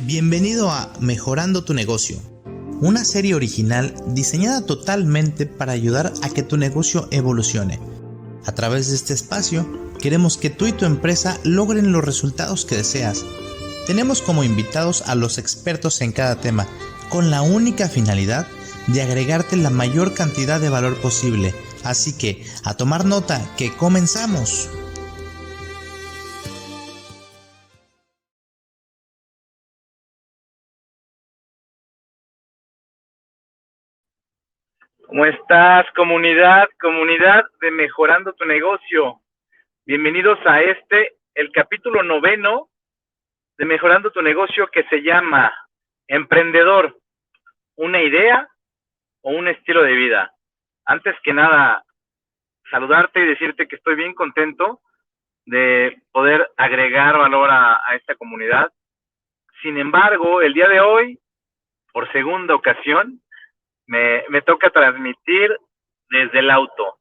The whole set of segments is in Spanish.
Bienvenido a Mejorando tu negocio, una serie original diseñada totalmente para ayudar a que tu negocio evolucione. A través de este espacio, queremos que tú y tu empresa logren los resultados que deseas. Tenemos como invitados a los expertos en cada tema, con la única finalidad de agregarte la mayor cantidad de valor posible. Así que, a tomar nota, que comenzamos. ¿Cómo estás, comunidad de Mejorando tu Negocio? Bienvenidos a el capítulo 9 de Mejorando tu Negocio, que se llama Emprendedor, ¿una idea o un estilo de vida? Antes que nada, saludarte y decirte que estoy bien contento de poder agregar valor a esta comunidad. Sin embargo, el día de hoy, por segunda ocasión, me toca transmitir desde el auto.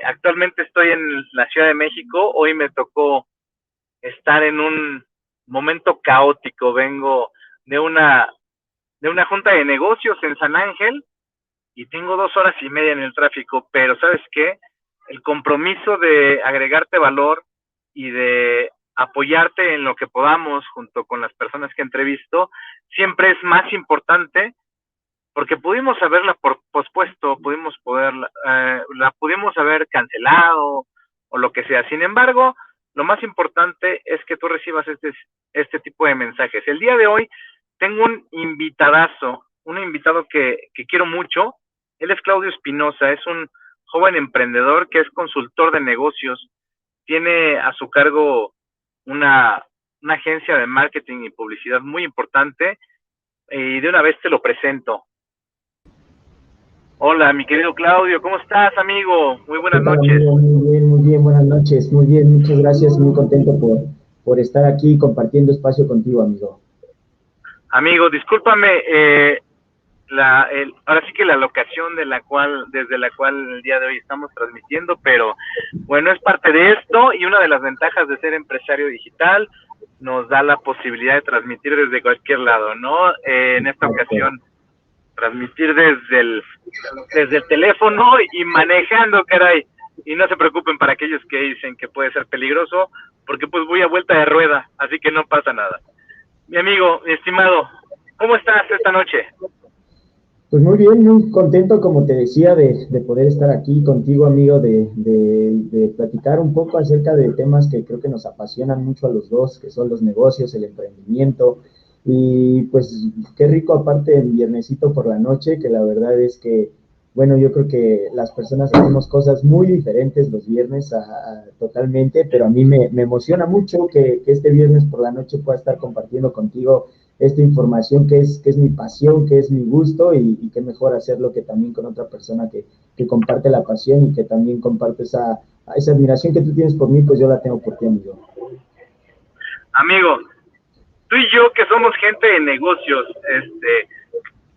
Actualmente estoy en la Ciudad de México. Hoy me tocó estar en un momento caótico. Vengo de una junta de negocios en San Ángel y tengo 2 horas y media en el tráfico, pero ¿sabes qué? El compromiso de agregarte valor y de apoyarte en lo que podamos junto con las personas que entrevisto siempre es más importante, porque pudimos haberla pospuesto, la pudimos haber cancelado o lo que sea. Sin embargo, lo más importante es que tú recibas este tipo de mensajes. El día de hoy tengo un invitado que quiero mucho. Él es Claudio Espinosa, es un joven emprendedor que es consultor de negocios. Tiene a su cargo una agencia de marketing y publicidad muy importante, y de una vez te lo presento. Hola, mi querido Claudio, ¿cómo estás, amigo? Muy buenas noches. Amigo? Muy bien, buenas noches. Muy bien, muchas gracias, muy contento por estar aquí compartiendo espacio contigo, amigo. Amigo, discúlpame, ahora sí que la locación desde la cual el día de hoy estamos transmitiendo, pero bueno, es parte de esto, y una de las ventajas de ser empresario digital nos da la posibilidad de transmitir desde cualquier lado, ¿no? En esta ocasión, transmitir desde el teléfono y manejando, caray. Y no se preocupen para aquellos que dicen que puede ser peligroso, porque pues voy a vuelta de rueda, así que no pasa nada. Mi amigo, mi estimado, ¿cómo estás esta noche? Pues muy bien, muy contento, como te decía, de poder estar aquí contigo, amigo, de platicar un poco acerca de temas que creo que nos apasionan mucho a los dos, que son los negocios, el emprendimiento. Y pues qué rico, aparte, en viernesito por la noche, que la verdad es que, bueno, yo creo que las personas hacemos cosas muy diferentes los viernes totalmente, pero a mí me emociona mucho que este viernes por la noche pueda estar compartiendo contigo esta información que es mi pasión, que es mi gusto, y qué mejor hacerlo que también con otra persona que comparte la pasión y que también comparte esa admiración que tú tienes por mí, pues yo la tengo por ti, amigo. Amigo, tú y yo, que somos gente de negocios,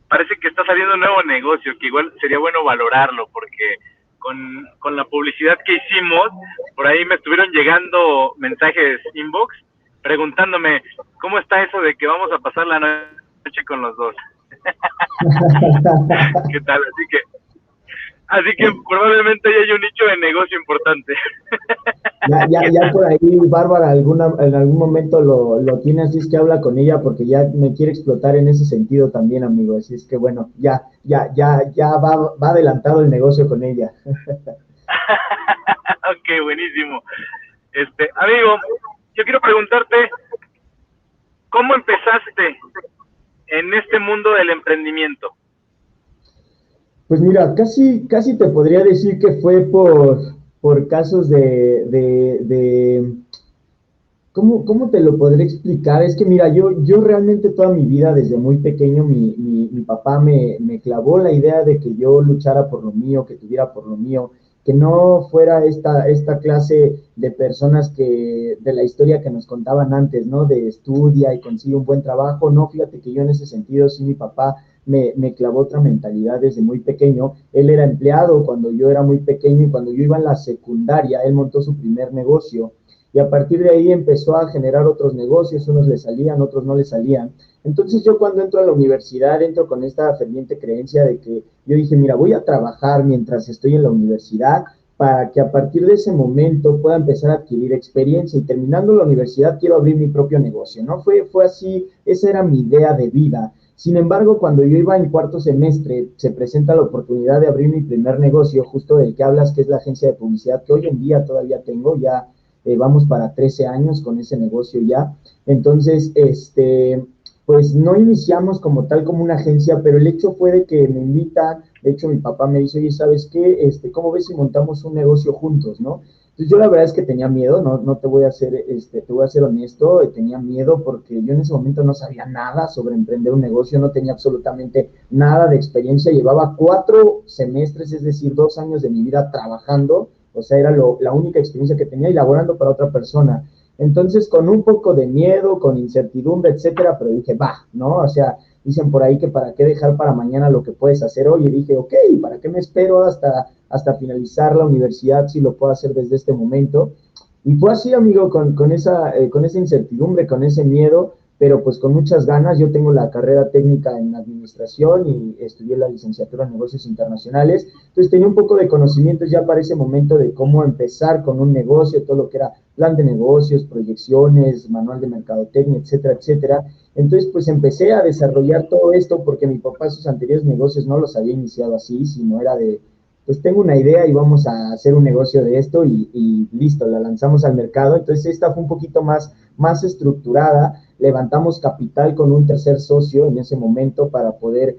parece que está saliendo un nuevo negocio, que igual sería bueno valorarlo, porque con la publicidad que hicimos, por ahí me estuvieron llegando mensajes inbox preguntándome cómo está eso de que vamos a pasar la noche con los dos. ¿Qué tal? Así que probablemente ya hay un nicho de negocio importante. Ya por ahí Bárbara en algún momento lo tiene, así es que habla con ella, porque ya me quiere explotar en ese sentido también, amigo. Así es que bueno, ya va adelantado el negocio con ella. Ok, buenísimo. Amigo, yo quiero preguntarte, ¿cómo empezaste en este mundo del emprendimiento? Pues mira, casi te podría decir que fue por casos ¿cómo te lo podré explicar? Es que mira, yo realmente toda mi vida, desde muy pequeño, mi papá me clavó la idea de que yo luchara por lo mío, que tuviera por lo mío, que no fuera esta clase de personas de la historia que nos contaban antes, ¿no? De estudia y consigue un buen trabajo. No, fíjate que yo en ese sentido, sí, mi papá me clavó otra mentalidad desde muy pequeño. Él era empleado cuando yo era muy pequeño, y cuando yo iba en la secundaria, él montó su primer negocio. y a partir de ahí empezó a generar otros negocios, unos le salían, otros no le salían. Entonces yo cuando entro a la universidad, entro con esta ferviente creencia de que yo dije, mira, voy a trabajar mientras estoy en la universidad para que a partir de ese momento pueda empezar a adquirir experiencia y terminando la universidad quiero abrir mi propio negocio, ¿no? Fue así, esa era mi idea de vida. Sin embargo, cuando yo iba en cuarto semestre, se presenta la oportunidad de abrir mi primer negocio, justo del que hablas, que es la agencia de publicidad, que hoy en día todavía tengo, ya vamos para 13 años con ese negocio ya. Entonces, pues no iniciamos como tal como una agencia, pero el hecho fue de que me invitan, de hecho mi papá me dice, oye, ¿sabes qué? ¿Cómo ves si montamos un negocio juntos, no? Entonces yo la verdad es que tenía miedo, no te voy a ser, te voy a ser honesto, tenía miedo porque yo en ese momento no sabía nada sobre emprender un negocio, no tenía absolutamente nada de experiencia, llevaba 4 semestres, es decir, 2 años de mi vida trabajando, o sea, era la única experiencia que tenía y laborando para otra persona. Entonces, con un poco de miedo, con incertidumbre, etcétera, pero dije, va, ¿no? O sea, dicen por ahí que para qué dejar para mañana lo que puedes hacer hoy. Y dije, ok, ¿para qué me espero hasta finalizar la universidad si lo puedo hacer desde este momento? Y fue así, amigo, con esa incertidumbre, con ese miedo, pero pues con muchas ganas. Yo tengo la carrera técnica en administración y estudié la licenciatura en negocios internacionales. Entonces tenía un poco de conocimientos ya para ese momento de cómo empezar con un negocio, todo lo que era plan de negocios, proyecciones, manual de mercadotecnia, etcétera, etcétera. Entonces, pues empecé a desarrollar todo esto porque mi papá sus anteriores negocios no los había iniciado así, sino era de, pues tengo una idea y vamos a hacer un negocio de esto y listo, la lanzamos al mercado. Entonces, esta fue un poquito más estructurada. Levantamos capital con un tercer socio en ese momento para poder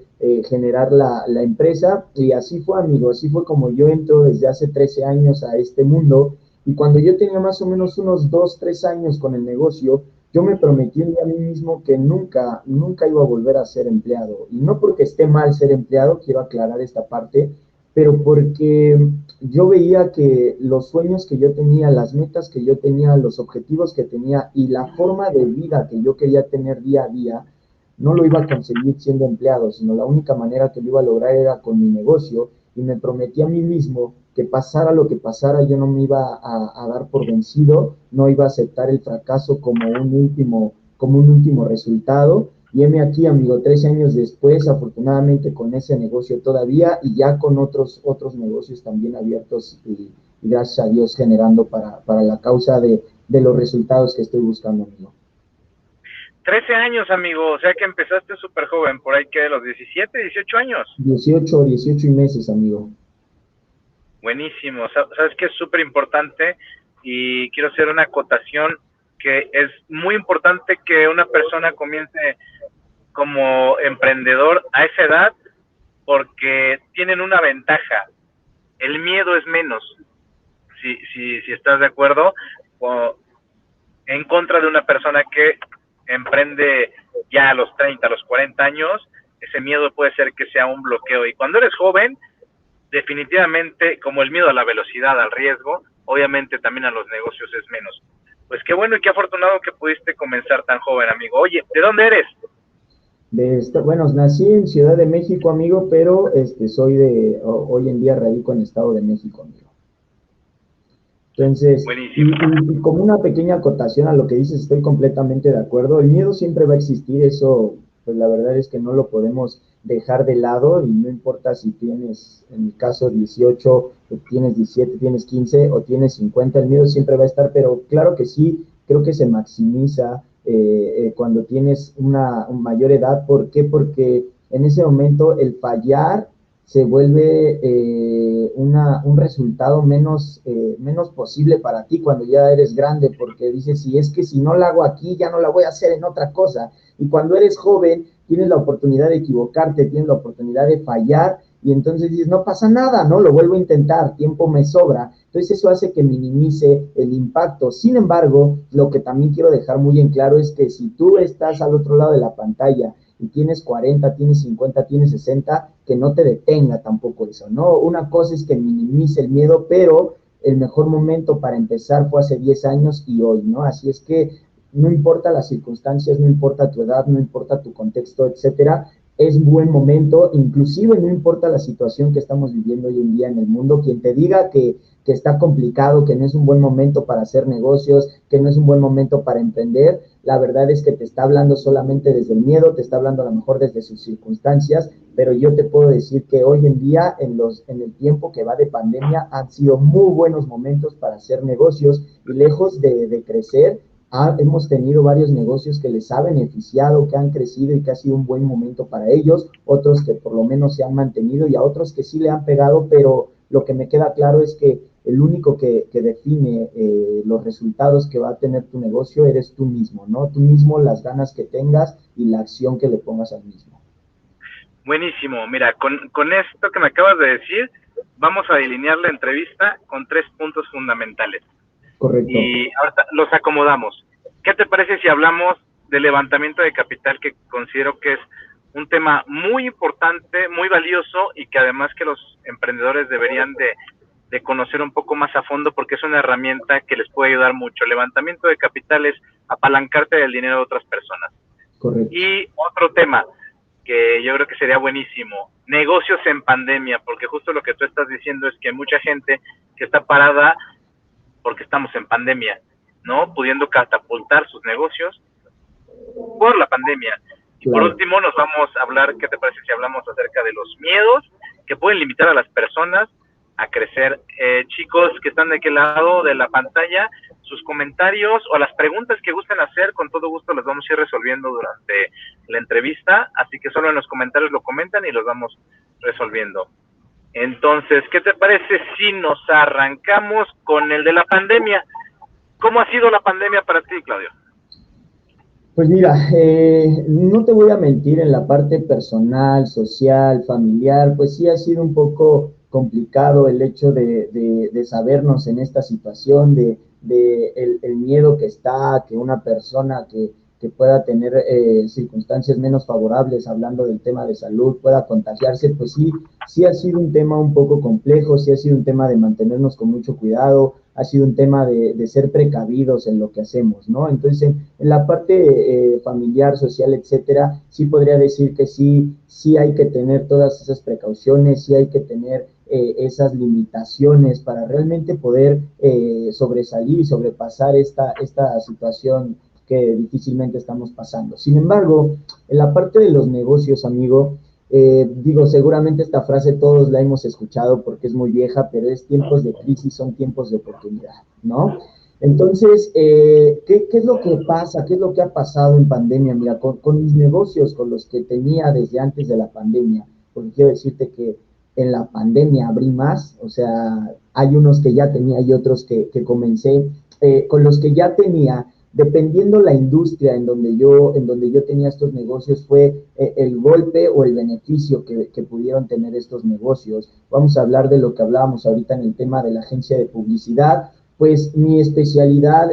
generar la empresa y así fue, amigo, así fue como yo entro desde hace 13 años a este mundo y cuando yo tenía más o menos unos 2, 3 años con el negocio, yo me prometí a mí mismo que nunca iba a volver a ser empleado. Y no porque esté mal ser empleado, quiero aclarar esta parte, pero porque yo veía que los sueños que yo tenía, las metas que yo tenía, los objetivos que tenía y la forma de vida que yo quería tener día a día, no lo iba a conseguir siendo empleado, sino la única manera que lo iba a lograr era con mi negocio y me prometí a mí mismo que pasara lo que pasara, yo no me iba a dar por vencido, no iba a aceptar el fracaso como un último resultado. Y heme aquí, amigo, 13 años después, afortunadamente con ese negocio todavía y ya con otros negocios también abiertos y gracias a Dios generando para la causa de los resultados que estoy buscando, amigo. 13 años, amigo, o sea que empezaste súper joven, por ahí que de los 17, 18 años. 18 y meses, amigo. Buenísimo, sabes que es súper importante y quiero hacer una acotación que es muy importante que una persona comience como emprendedor a esa edad porque tienen una ventaja, el miedo es menos, si estás de acuerdo, o en contra de una persona que emprende ya a los 30, a los 40 años, ese miedo puede ser que sea un bloqueo y cuando eres joven, definitivamente, como el miedo a la velocidad, al riesgo, obviamente también a los negocios es menos. Pues qué bueno y qué afortunado que pudiste comenzar tan joven, amigo. Oye, ¿de dónde eres? Bueno, nací en Ciudad de México, amigo, pero hoy en día radico en Estado de México, amigo. Entonces, y como una pequeña acotación a lo que dices, estoy completamente de acuerdo. El miedo siempre va a existir, eso, pues la verdad es que no lo podemos dejar de lado y no importa si tienes, en mi caso, 18, o tienes 17, tienes 15 o tienes 50, el miedo siempre va a estar, pero claro que sí, creo que se maximiza cuando tienes una mayor edad. ¿Por qué? Porque en ese momento el fallar se vuelve un resultado menos posible para ti cuando ya eres grande, porque dices, si es que si no la hago aquí, ya no la voy a hacer en otra cosa. Y cuando eres joven, tienes la oportunidad de equivocarte, tienes la oportunidad de fallar, y entonces dices, no pasa nada, ¿no? Lo vuelvo a intentar, tiempo me sobra. Entonces eso hace que minimice el impacto. Sin embargo, lo que también quiero dejar muy en claro es que si tú estás al otro lado de la pantalla y tienes 40, tienes 50, tienes 60, que no te detenga tampoco eso, ¿no? Una cosa es que minimice el miedo, pero el mejor momento para empezar fue hace 10 años y hoy, ¿no? Así es que no importa las circunstancias, no importa tu edad, no importa tu contexto, etcétera, es buen momento, inclusive no importa la situación que estamos viviendo hoy en día en el mundo, quien te diga que está complicado, que no es un buen momento para hacer negocios, que no es un buen momento para emprender, la verdad es que te está hablando solamente desde el miedo, te está hablando a lo mejor desde sus circunstancias, pero yo te puedo decir que hoy en día, en el tiempo que va de pandemia, han sido muy buenos momentos para hacer negocios y lejos de crecer, hemos tenido varios negocios que les ha beneficiado, que han crecido y que ha sido un buen momento para ellos, otros que por lo menos se han mantenido y a otros que sí le han pegado, pero lo que me queda claro es que el único que define los resultados que va a tener tu negocio eres tú mismo, ¿no? Tú mismo, las ganas que tengas y la acción que le pongas al mismo. Buenísimo. Mira, con esto que me acabas de decir, vamos a delinear la entrevista con 3 puntos fundamentales. Correcto. Y ahorita los acomodamos. ¿Qué te parece si hablamos de levantamiento de capital, que considero que es un tema muy importante, muy valioso y que además que los emprendedores deberían de conocer un poco más a fondo, porque es una herramienta que les puede ayudar mucho? Levantamiento de capital es apalancarte del dinero de otras personas. Correcto. Y otro tema que yo creo que sería buenísimo, negocios en pandemia, porque justo lo que tú estás diciendo es que hay mucha gente que está parada porque estamos en pandemia, ¿no? Pudiendo catapultar sus negocios por la pandemia. Y por último nos vamos a hablar, ¿qué te parece si hablamos acerca de los miedos que pueden limitar a las personas a crecer? Chicos que están de aquel lado de la pantalla, sus comentarios o las preguntas que gusten hacer, con todo gusto las vamos a ir resolviendo durante la entrevista, así que solo en los comentarios lo comentan y los vamos resolviendo. Entonces, ¿qué te parece si nos arrancamos con el de la pandemia? ¿Cómo ha sido la pandemia para ti, Claudio? Pues mira, no te voy a mentir, en la parte personal, social, familiar, pues sí ha sido un poco complicado el hecho de sabernos en esta situación, el miedo que está, que una persona que pueda tener circunstancias menos favorables, hablando del tema de salud, pueda contagiarse, pues sí ha sido un tema un poco complejo, sí ha sido un tema de mantenernos con mucho cuidado, ha sido un tema de ser precavidos en lo que hacemos, ¿no? Entonces, en la parte familiar, social, etcétera, sí podría decir que sí hay que tener todas esas precauciones, sí hay que tener esas limitaciones para realmente poder sobresalir y sobrepasar esta situación que difícilmente estamos pasando. Sin embargo, en la parte de los negocios, amigo, digo, seguramente esta frase todos la hemos escuchado porque es muy vieja, pero es tiempos de crisis son tiempos de oportunidad, ¿no? Entonces, ¿qué es lo que pasa? ¿Qué es lo que ha pasado en pandemia? Mira, con mis negocios, con los que tenía desde antes de la pandemia, porque quiero decirte que en la pandemia abrí más, o sea, hay unos que ya tenía y otros que comencé, con los que ya tenía, dependiendo la industria en donde yo tenía estos negocios, fue el golpe o el beneficio que pudieron tener estos negocios. Vamos a hablar de lo que hablábamos ahorita en el tema de la agencia de publicidad. Pues mi especialidad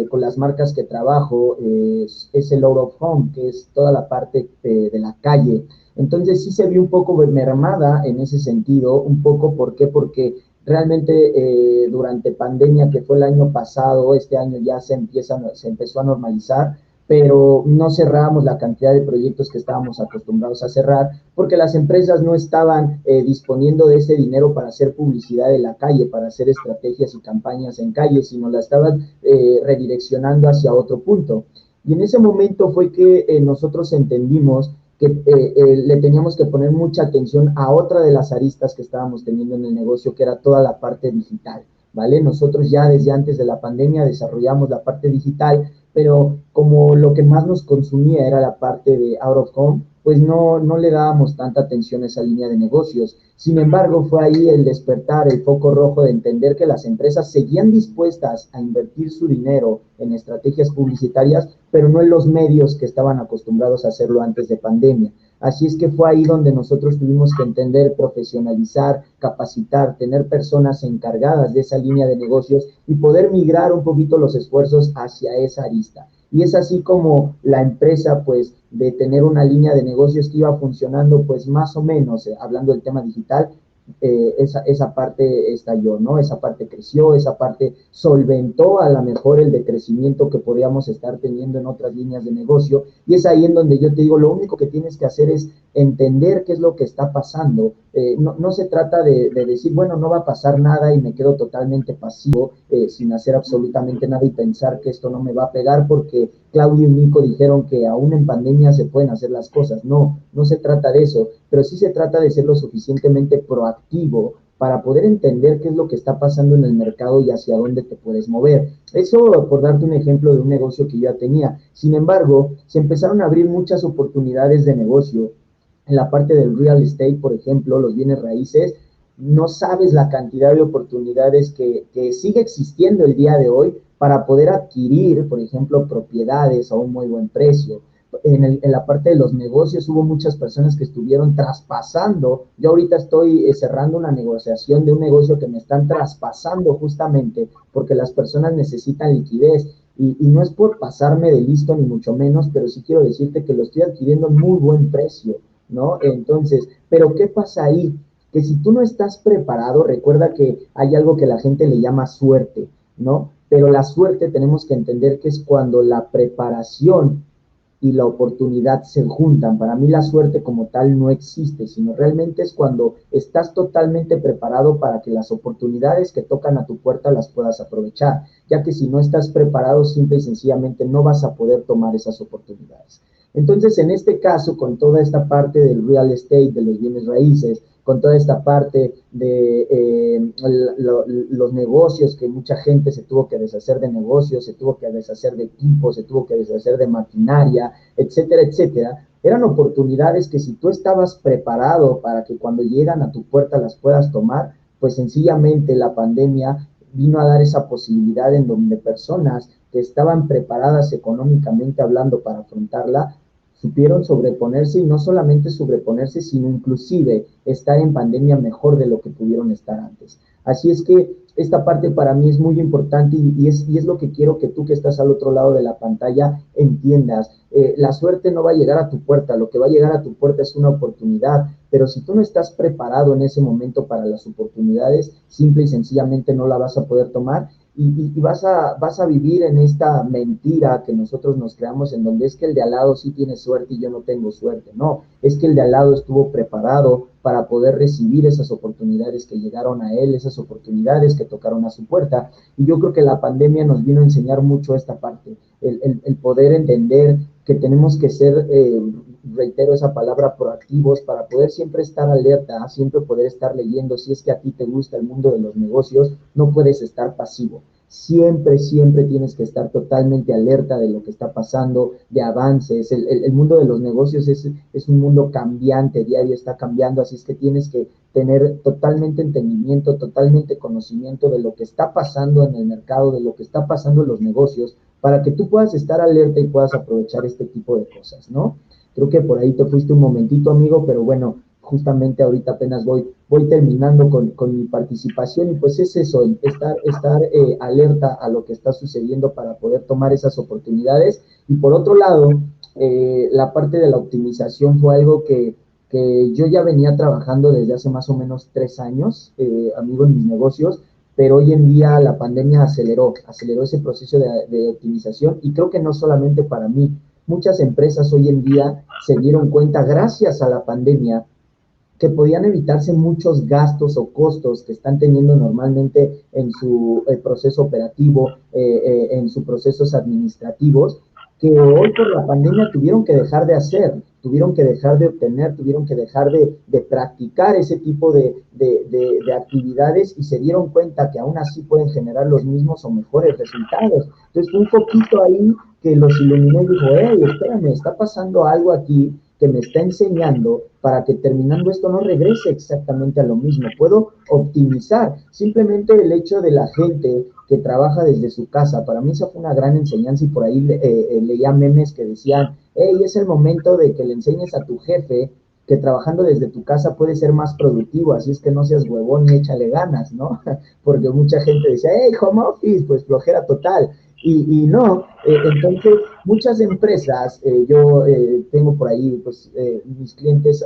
con las marcas que trabajo es el out of home, que es toda la parte de la calle. Entonces sí se vio un poco mermada en ese sentido, un poco, ¿por qué? Porque realmente durante pandemia, que fue el año pasado, este año ya se empezó a normalizar, pero no cerramos la cantidad de proyectos que estábamos acostumbrados a cerrar, porque las empresas no estaban disponiendo de ese dinero para hacer publicidad en la calle, para hacer estrategias y campañas en calle, sino la estaban redireccionando hacia otro punto. Y en ese momento fue que nosotros entendimos que le teníamos que poner mucha atención a otra de las aristas que estábamos teniendo en el negocio, que era toda la parte digital, ¿vale? Nosotros ya desde antes de la pandemia desarrollamos la parte digital, pero como lo que más nos consumía era la parte de out of home, pues no le dábamos tanta atención a esa línea de negocios. Sin embargo, fue ahí el despertar, el foco rojo de entender que las empresas seguían dispuestas a invertir su dinero en estrategias publicitarias, pero no en los medios que estaban acostumbrados a hacerlo antes de pandemia. Así es que fue ahí donde nosotros tuvimos que entender, profesionalizar, capacitar, tener personas encargadas de esa línea de negocios y poder migrar un poquito los esfuerzos hacia esa arista. Y es así como la empresa, pues, de tener una línea de negocios que iba funcionando, pues, más o menos, hablando del tema digital, esa parte estalló, ¿no? Esa parte creció, esa parte solventó a lo mejor el decrecimiento que podíamos estar teniendo en otras líneas de negocio, y es ahí en donde yo te digo, lo único que tienes que hacer es entender qué es lo que está pasando. No se trata de decir, bueno, no va a pasar nada y me quedo totalmente pasivo, sin hacer absolutamente nada y pensar que esto no me va a pegar porque Claudio y Nico dijeron que aún en pandemia se pueden hacer las cosas. No se trata de eso, pero sí se trata de ser lo suficientemente proactivo para poder entender qué es lo que está pasando en el mercado y hacia dónde te puedes mover. Eso por darte un ejemplo de un negocio que yo ya tenía. Sin embargo, se empezaron a abrir muchas oportunidades de negocio en la parte del real estate, por ejemplo, los bienes raíces. No sabes la cantidad de oportunidades que sigue existiendo el día de hoy para poder adquirir, por ejemplo, propiedades a un muy buen precio. En la parte de los negocios hubo muchas personas que estuvieron traspasando. Yo ahorita estoy cerrando una negociación de un negocio que me están traspasando justamente porque las personas necesitan liquidez. Y no es por pasarme de listo ni mucho menos, pero sí quiero decirte que lo estoy adquiriendo en muy buen precio, ¿no? Entonces, pero ¿qué pasa ahí? Que si tú no estás preparado, recuerda que hay algo que la gente le llama suerte, ¿no? Pero la suerte tenemos que entender que es cuando la preparación y la oportunidad se juntan. Para mí la suerte como tal no existe, sino realmente es cuando estás totalmente preparado para que las oportunidades que tocan a tu puerta las puedas aprovechar, ya que si no estás preparado, simple y sencillamente no vas a poder tomar esas oportunidades. Entonces, en este caso, con toda esta parte del real estate, de los bienes raíces, con toda esta parte de los negocios, que mucha gente se tuvo que deshacer de negocios, se tuvo que deshacer de equipos, se tuvo que deshacer de maquinaria, etcétera, etcétera, eran oportunidades que si tú estabas preparado para que cuando llegan a tu puerta las puedas tomar, pues sencillamente la pandemia vino a dar esa posibilidad en donde personas que estaban preparadas económicamente hablando para afrontarla, supieron sobreponerse y no solamente sobreponerse, sino inclusive estar en pandemia mejor de lo que pudieron estar antes. Así es que esta parte para mí es muy importante y es lo que quiero que tú que estás al otro lado de la pantalla entiendas. La suerte no va a llegar a tu puerta, lo que va a llegar a tu puerta es una oportunidad, pero si tú no estás preparado en ese momento para las oportunidades, simple y sencillamente no la vas a poder tomar y vas a vivir en esta mentira que nosotros nos creamos en donde es que el de al lado sí tiene suerte y yo no tengo suerte. No, es que el de al lado estuvo preparado para poder recibir esas oportunidades que llegaron a él, esas oportunidades que tocaron a su puerta. Y yo creo que la pandemia nos vino a enseñar mucho esta parte, el poder entender que tenemos que ser, reitero esa palabra, proactivos para poder siempre estar alerta, siempre poder estar leyendo. Si es que a ti te gusta el mundo de los negocios, no puedes estar pasivo. Siempre tienes que estar totalmente alerta de lo que está pasando, de avances. El mundo de los negocios es un mundo cambiante, diario está cambiando, así es que tienes que tener totalmente entendimiento, totalmente conocimiento de lo que está pasando en el mercado, de lo que está pasando en los negocios, para que tú puedas estar alerta y puedas aprovechar este tipo de cosas, ¿no? Creo que por ahí te fuiste un momentito, amigo, pero bueno, justamente ahorita apenas voy terminando con mi participación y pues es eso, estar alerta a lo que está sucediendo para poder tomar esas oportunidades. Y por otro lado, la parte de la optimización fue algo que yo ya venía trabajando desde hace más o menos 3 años, amigo, en mis negocios, pero hoy en día la pandemia aceleró ese proceso de optimización y creo que no solamente para mí, muchas empresas hoy en día se dieron cuenta gracias a la pandemia que podían evitarse muchos gastos o costos que están teniendo normalmente en su proceso operativo, en sus procesos administrativos, que hoy por la pandemia tuvieron que dejar de hacer, tuvieron que dejar de obtener, tuvieron que dejar de practicar ese tipo de actividades y se dieron cuenta que aún así pueden generar los mismos o mejores resultados. Entonces fue un poquito ahí que los iluminó y dijo, hey, espérame, está pasando algo aquí que me está enseñando para que terminando esto no regrese exactamente a lo mismo. Puedo optimizar simplemente el hecho de la gente que trabaja desde su casa. Para mí esa fue una gran enseñanza y por ahí leía memes que decían, hey, es el momento de que le enseñes a tu jefe que trabajando desde tu casa puede ser más productivo, así es que no seas huevón y échale ganas, ¿no? Porque mucha gente decía, hey, home office, pues flojera total. Y no, entonces muchas empresas, yo tengo por ahí, pues mis clientes,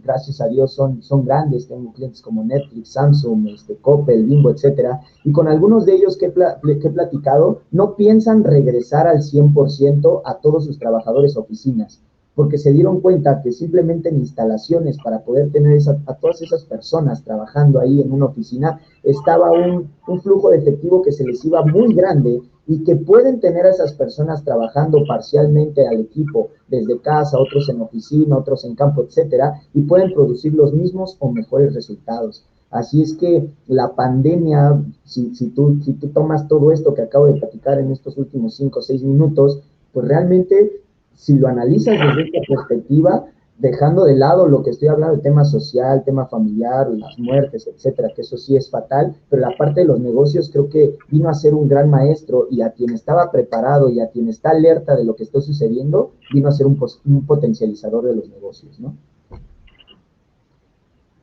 gracias a Dios, son grandes, tengo clientes como Netflix, Samsung, Coppel, Bimbo, etcétera, y con algunos de ellos que he platicado, no piensan regresar al 100% a todos sus trabajadores a oficinas. porque se dieron cuenta que simplemente en instalaciones para poder tener a todas esas personas trabajando ahí en una oficina, estaba un flujo de efectivo que se les iba muy grande y que pueden tener a esas personas trabajando parcialmente al equipo desde casa, otros en oficina, otros en campo, etcétera, y pueden producir los mismos o mejores resultados. Así es que la pandemia, si tú tomas todo esto que acabo de platicar en estos últimos 5 o 6 minutos, pues realmente, si lo analizas desde esta perspectiva, dejando de lado lo que estoy hablando, el tema social, tema familiar, las muertes, etcétera, que eso sí es fatal, pero la parte de los negocios creo que vino a ser un gran maestro, y a quien estaba preparado y a quien está alerta de lo que está sucediendo, vino a ser un potencializador de los negocios, ¿no?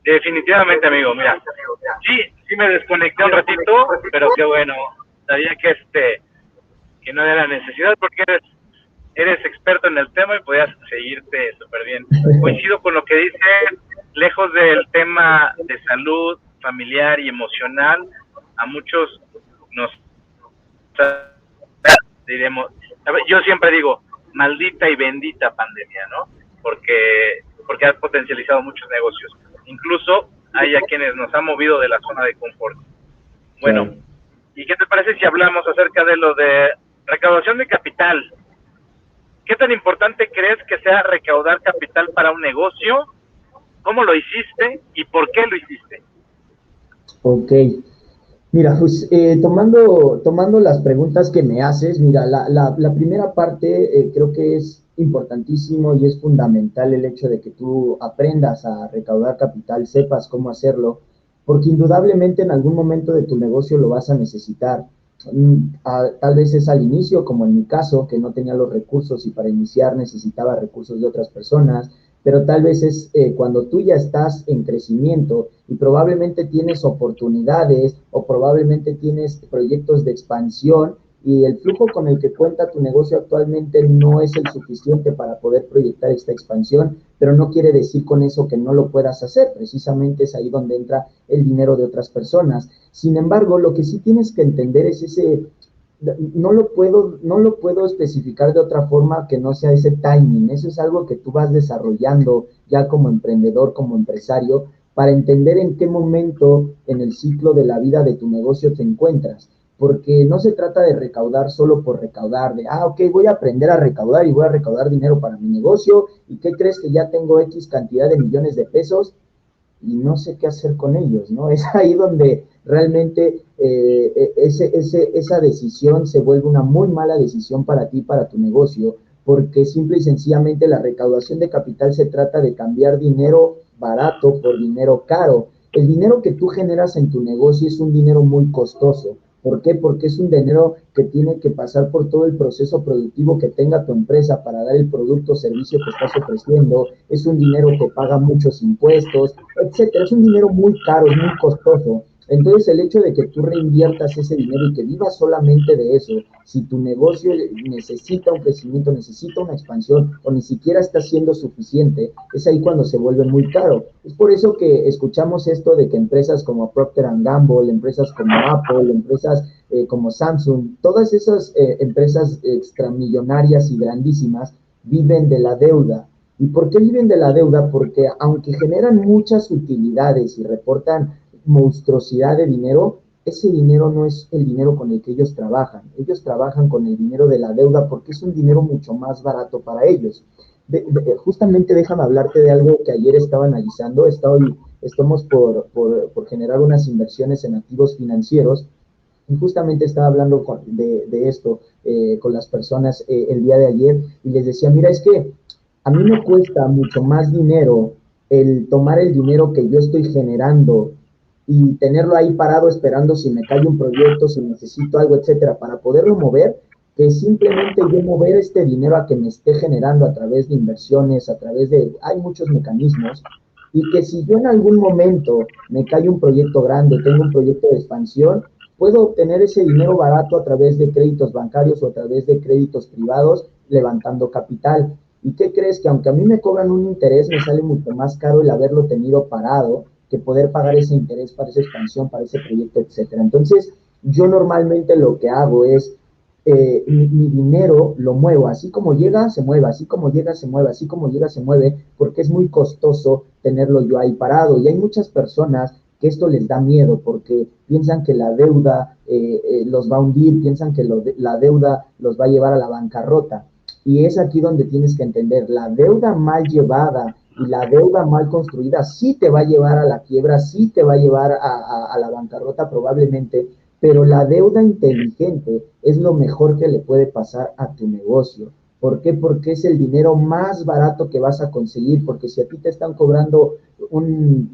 Definitivamente, amigo, mira, sí me desconecté un ratito, pero qué bueno, sabía que no era necesidad, porque eres experto en el tema y podías seguirte súper bien. Coincido con lo que dice, lejos del tema de salud familiar y emocional, a muchos nos diremos, yo siempre digo, maldita y bendita pandemia, ¿no? Porque ha potencializado muchos negocios. Incluso hay a quienes nos ha movido de la zona de confort. Bueno, Claro. ¿y qué te parece si hablamos acerca de lo de recaudación de capital? ¿Qué tan importante crees que sea recaudar capital para un negocio? ¿Cómo lo hiciste y por qué lo hiciste? Ok. Mira, pues tomando las preguntas que me haces, mira, la primera parte creo que es importantísimo y es fundamental el hecho de que tú aprendas a recaudar capital, sepas cómo hacerlo, porque indudablemente en algún momento de tu negocio lo vas a necesitar. Tal vez es al inicio, como en mi caso, que no tenía los recursos y para iniciar necesitaba recursos de otras personas, pero tal vez es cuando tú ya estás en crecimiento y probablemente tienes oportunidades o probablemente tienes proyectos de expansión, y el flujo con el que cuenta tu negocio actualmente no es el suficiente para poder proyectar esta expansión, pero no quiere decir con eso que no lo puedas hacer. Precisamente es ahí donde entra el dinero de otras personas. Sin embargo, lo que sí tienes que entender es no lo puedo especificar de otra forma que no sea ese timing. Eso es algo que tú vas desarrollando ya como emprendedor, como empresario, para entender en qué momento en el ciclo de la vida de tu negocio te encuentras. Porque no se trata de recaudar solo por recaudar, ok, voy a aprender a recaudar y voy a recaudar dinero para mi negocio, ¿y qué crees? Que ya tengo X cantidad de millones de pesos y no sé qué hacer con ellos, ¿no? Es ahí donde realmente esa decisión se vuelve una muy mala decisión para ti, para tu negocio, porque simple y sencillamente la recaudación de capital se trata de cambiar dinero barato por dinero caro. El dinero que tú generas en tu negocio es un dinero muy costoso. ¿Por qué? Porque es un dinero que tiene que pasar por todo el proceso productivo que tenga tu empresa para dar el producto o servicio que estás ofreciendo. Es un dinero que paga muchos impuestos, etcétera. Es un dinero muy caro, es muy costoso. Entonces, el hecho de que tú reinviertas ese dinero y que vivas solamente de eso, si tu negocio necesita un crecimiento, necesita una expansión o ni siquiera está siendo suficiente, es ahí cuando se vuelve muy caro. Es por eso que escuchamos esto de que empresas como Procter & Gamble, empresas como Apple, empresas como Samsung, todas esas empresas extramillonarias y grandísimas viven de la deuda. ¿Y por qué viven de la deuda? Porque aunque generan muchas utilidades y reportan monstruosidad de dinero, ese dinero no es el dinero con el que ellos trabajan. Ellos trabajan con el dinero de la deuda porque es un dinero mucho más barato para ellos. Justamente déjame hablarte de algo que ayer estaba analizando. Estamos por generar unas inversiones en activos financieros, y justamente estaba hablando de esto con las personas el día de ayer, y les decía, mira, es que a mí me cuesta mucho más dinero el tomar el dinero que yo estoy generando y tenerlo ahí parado esperando si me cae un proyecto, si necesito algo, etcétera, para poderlo mover, que simplemente yo mover este dinero a que me esté generando a través de inversiones, hay muchos mecanismos, y que si yo en algún momento me cae un proyecto grande, tengo un proyecto de expansión, puedo obtener ese dinero barato a través de créditos bancarios o a través de créditos privados, levantando capital. ¿Y qué crees? Que aunque a mí me cobran un interés, me sale mucho más caro el haberlo tenido parado que poder pagar ese interés para esa expansión, para ese proyecto, etcétera. Entonces, yo normalmente lo que hago es mi dinero lo muevo, así como llega, se mueve, así como llega, se mueve, así como llega, se mueve, porque es muy costoso tenerlo yo ahí parado. Y hay muchas personas que esto les da miedo porque piensan que la deuda los va a hundir, piensan que la deuda los va a llevar a la bancarrota. Y es aquí donde tienes que entender, la deuda mal llevada y la deuda mal construida sí te va a llevar a la quiebra, sí te va a llevar a la bancarrota probablemente, pero la deuda inteligente es lo mejor que le puede pasar a tu negocio. ¿Por qué? Porque es el dinero más barato que vas a conseguir, porque si a ti te están cobrando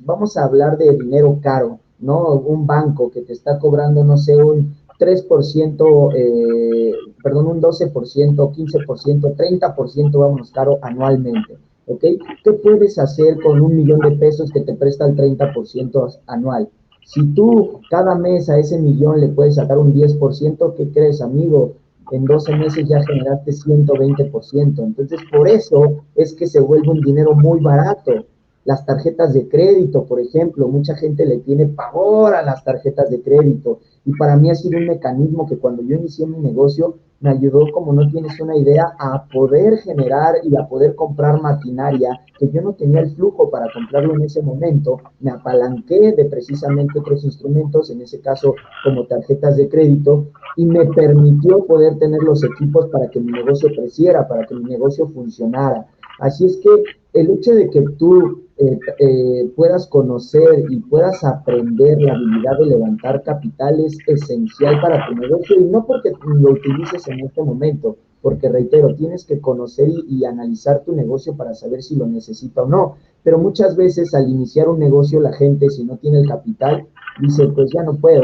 vamos a hablar de dinero caro, ¿no? Un banco que te está cobrando, no sé, un 3%, perdón, un 12%, 15%, 30%, vámonos, caro anualmente, ¿ok? ¿Qué puedes hacer con 1 millón de pesos que te presta el 30% anual? Si tú cada mes a ese millón le puedes sacar un 10%, ¿qué crees, amigo? En 12 meses ya generaste 120%. Entonces, por eso es que se vuelve un dinero muy barato. Las tarjetas de crédito, por ejemplo, mucha gente le tiene pavor a las tarjetas de crédito. Y para mí ha sido un mecanismo que cuando yo inicié mi negocio me ayudó, como no tienes una idea, a poder generar y a poder comprar maquinaria que yo no tenía el flujo para comprarlo en ese momento. Me apalanqué de precisamente otros instrumentos, en ese caso como tarjetas de crédito, y me permitió poder tener los equipos para que mi negocio creciera, para que mi negocio funcionara. Así es que el hecho de que tú puedas conocer y puedas aprender la habilidad de levantar capital es esencial para tu negocio, y no porque lo utilices en este momento, porque reitero, tienes que conocer y analizar tu negocio para saber si lo necesita o no. Pero muchas veces al iniciar un negocio la gente, si no tiene el capital, dice, pues ya no puedo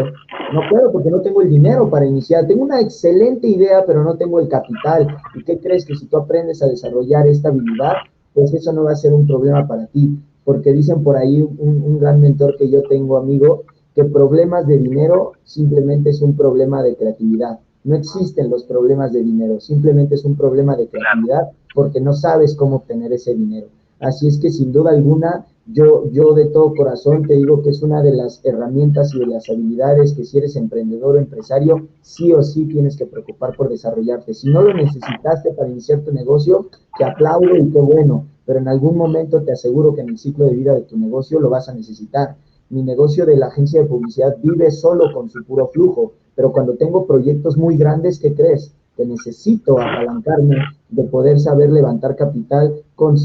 porque no tengo el dinero para iniciar. Tengo una excelente idea, pero no tengo el capital. ¿Y qué crees? Que si tú aprendes a desarrollar esta habilidad, pues eso no va a ser un problema para ti. Porque dicen por ahí un gran mentor que yo tengo, amigo, que problemas de dinero simplemente es un problema de creatividad. No existen los problemas de dinero, simplemente es un problema de creatividad porque no sabes cómo obtener ese dinero. Así es que sin duda alguna, yo de todo corazón te digo que es una de las herramientas y de las habilidades que si eres emprendedor o empresario, sí o sí tienes que preocupar por desarrollarte. Si no lo necesitaste para iniciar tu negocio, te aplaudo y qué bueno, pero en algún momento te aseguro que en el ciclo de vida de tu negocio lo vas a necesitar. Mi negocio de la agencia de publicidad vive solo con su puro flujo, pero cuando tengo proyectos muy grandes, ¿qué crees? Que necesito apalancarme de poder saber levantar capital con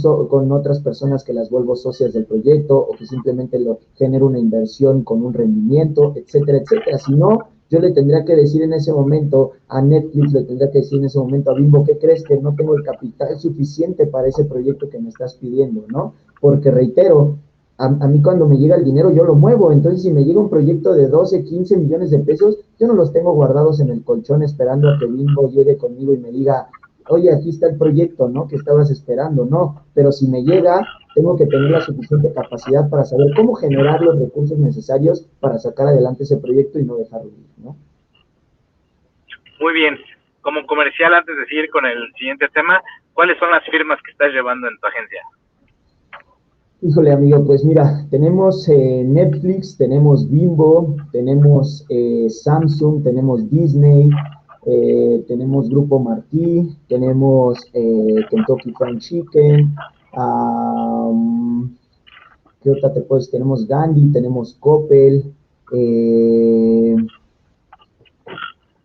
otras personas que las vuelvo socias del proyecto o que simplemente lo genero una inversión con un rendimiento, etcétera, etcétera. Si no, yo le tendría que decir en ese momento a Netflix, le tendría que decir en ese momento a Bimbo, ¿qué crees? Que no tengo el capital suficiente para ese proyecto que me estás pidiendo, ¿no? Porque reitero, a mí cuando me llega el dinero yo lo muevo. Entonces si me llega un proyecto de 12, 15 millones de pesos, yo no los tengo guardados en el colchón esperando a que Bimbo llegue conmigo y me diga, oye, aquí está el proyecto, ¿no? Que estabas esperando, no. Pero si me llega, tengo que tener la suficiente capacidad para saber cómo generar los recursos necesarios para sacar adelante ese proyecto y no dejarlo ir, ¿no? Muy bien. Como comercial, antes de seguir con el siguiente tema, ¿cuáles son las firmas que estás llevando en tu agencia? Híjole, amigo, pues mira, tenemos Netflix, tenemos Bimbo, tenemos Samsung, tenemos Disney, tenemos Grupo Martí, tenemos Kentucky Fried Chicken, ¿qué otra te puedes? Tenemos Gandhi, tenemos Coppel, y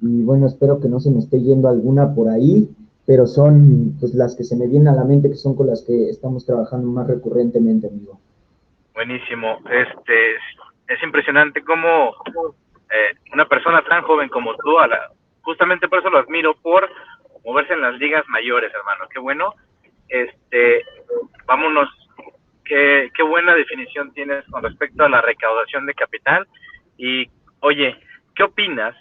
bueno, espero que no se me esté yendo alguna por ahí, pero son pues las que se me vienen a la mente, que son con las que estamos trabajando más recurrentemente, amigo. Buenísimo. Es impresionante cómo una persona tan joven como tú, justamente por eso lo admiro, por moverse en las ligas mayores, hermano. Qué bueno. Vámonos. Qué buena definición tienes con respecto a la recaudación de capital. Y, oye, ¿qué opinas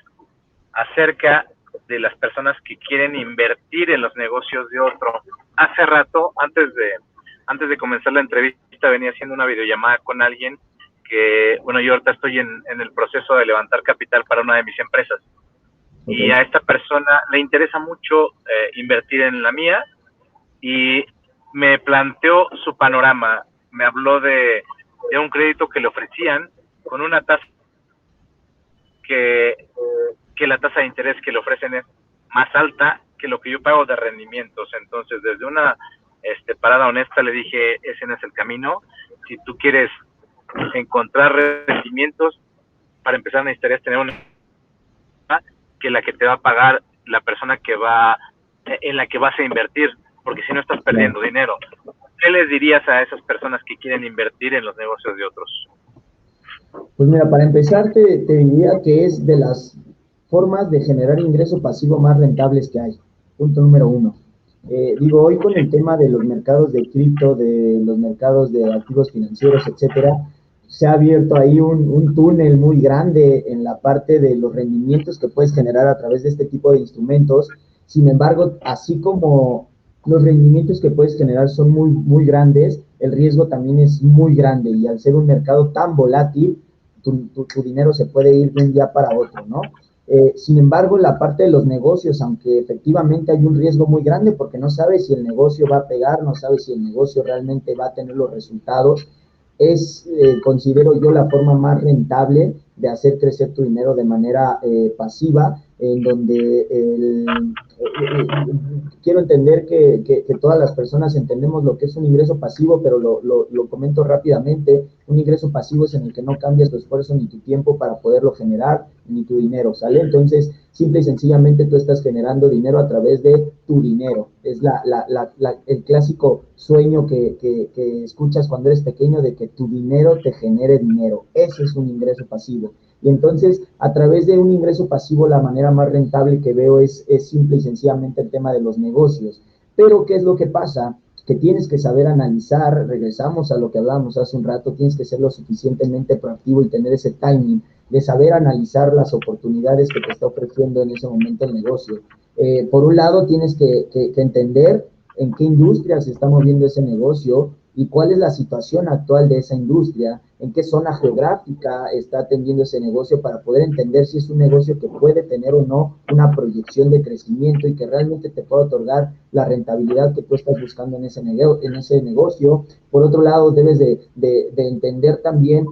acerca de las personas que quieren invertir en los negocios de otro? Hace rato, antes de comenzar la entrevista, venía haciendo una videollamada con alguien que, bueno, yo ahorita estoy en el proceso de levantar capital para una de mis empresas. Okay. Y a esta persona le interesa mucho invertir en la mía y me planteó su panorama. Me habló de un crédito que le ofrecían con una tasa que la tasa de interés que le ofrecen es más alta que lo que yo pago de rendimientos. Entonces, desde una parada honesta le dije, ese no es el camino. Si tú quieres encontrar rendimientos, para empezar necesitarías tener una que la que te va a pagar la persona en la que vas a invertir, porque si no estás perdiendo dinero. ¿Qué les dirías a esas personas que quieren invertir en los negocios de otros? Pues mira, para empezar te diría que es de las formas de generar ingreso pasivo más rentables que hay. Punto número uno. Hoy con el tema de los mercados de cripto, de los mercados de activos financieros, etcétera, se ha abierto ahí un túnel muy grande en la parte de los rendimientos que puedes generar a través de este tipo de instrumentos. Sin embargo, así como los rendimientos que puedes generar son muy, muy grandes, el riesgo también es muy grande, y al ser un mercado tan volátil, tu dinero se puede ir de un día para otro, ¿no? Sin embargo, la parte de los negocios, aunque efectivamente hay un riesgo muy grande porque no sabes si el negocio va a pegar, no sabes si el negocio realmente va a tener los resultados, considero yo, la forma más rentable de hacer crecer tu dinero de manera pasiva, en donde quiero entender que todas las personas entendemos lo que es un ingreso pasivo, pero lo comento rápidamente. Un ingreso pasivo es en el que no cambias tu esfuerzo ni tu tiempo para poderlo generar, ni tu dinero, ¿sale? Entonces, simple y sencillamente tú estás generando dinero a través de tu dinero. Es el clásico sueño que escuchas cuando eres pequeño, de que tu dinero te genere dinero. Ese es un ingreso pasivo. Y entonces, a través de un ingreso pasivo, la manera más rentable que veo es simple y sencillamente el tema de los negocios. Pero, ¿qué es lo que pasa? Que tienes que saber analizar. Regresamos a lo que hablábamos hace un rato, tienes que ser lo suficientemente proactivo y tener ese timing de saber analizar las oportunidades que te está ofreciendo en ese momento el negocio. Por un lado, tienes que entender en qué industria se está moviendo ese negocio y cuál es la situación actual de esa industria, en qué zona geográfica está atendiendo ese negocio, para poder entender si es un negocio que puede tener o no una proyección de crecimiento y que realmente te pueda otorgar la rentabilidad que tú estás buscando en ese negocio. Por otro lado, debes de entender también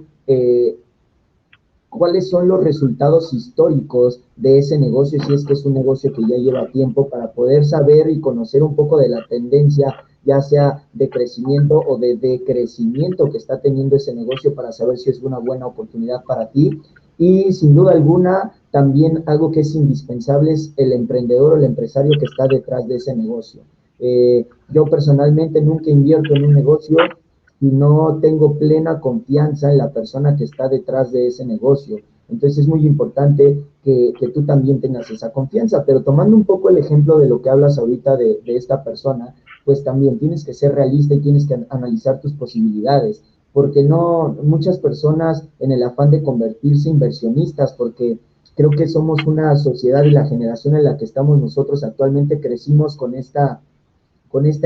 cuáles son los resultados históricos de ese negocio, si es que es un negocio que ya lleva tiempo, para poder saber y conocer un poco de la tendencia, ya sea de crecimiento o de decrecimiento que está teniendo ese negocio, para saber si es una buena oportunidad para ti. Y sin duda alguna, también algo que es indispensable es el emprendedor o el empresario que está detrás de ese negocio. Yo personalmente nunca invierto en un negocio y no tengo plena confianza en la persona que está detrás de ese negocio. Entonces es muy importante que tú también tengas esa confianza. Pero tomando un poco el ejemplo de lo que hablas ahorita de esta persona, pues también tienes que ser realista y tienes que analizar tus posibilidades, porque no, muchas personas, en el afán de convertirse inversionistas, porque creo que somos una sociedad, y la generación en la que estamos nosotros actualmente, crecimos con esta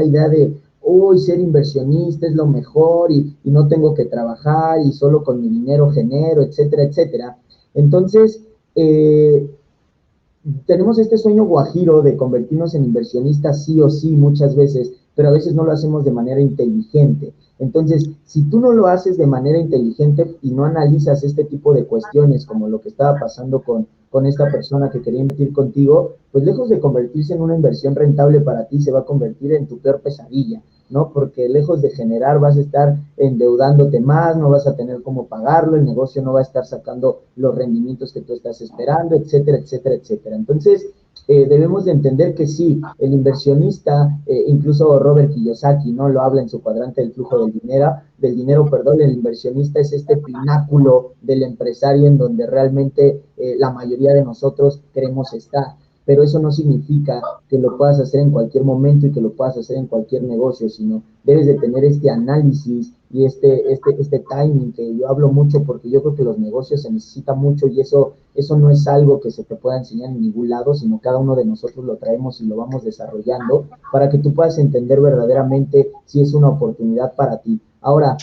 idea de, uy, ser inversionista es lo mejor, y no tengo que trabajar y solo con mi dinero genero, etcétera, etcétera. Entonces, tenemos este sueño guajiro de convertirnos en inversionistas sí o sí muchas veces, pero a veces no lo hacemos de manera inteligente. Entonces, si tú no lo haces de manera inteligente y no analizas este tipo de cuestiones, como lo que estaba pasando con esta persona que quería invertir contigo, pues lejos de convertirse en una inversión rentable para ti, se va a convertir en tu peor pesadilla, ¿no? Porque lejos de generar, vas a estar endeudándote más, no vas a tener cómo pagarlo, el negocio no va a estar sacando los rendimientos que tú estás esperando, etcétera, etcétera, etcétera. Entonces, debemos de entender que sí, el inversionista, incluso Robert Kiyosaki, ¿no?, lo habla en su cuadrante del flujo del dinero, el inversionista es este pináculo del empresario en donde realmente la mayoría de nosotros queremos estar. Pero eso no significa que lo puedas hacer en cualquier momento y que lo puedas hacer en cualquier negocio, sino debes de tener este análisis y este timing, que yo hablo mucho, porque yo creo que los negocios se necesitan mucho, y eso no es algo que se te pueda enseñar en ningún lado, sino cada uno de nosotros lo traemos y lo vamos desarrollando para que tú puedas entender verdaderamente si es una oportunidad para ti. Ahora,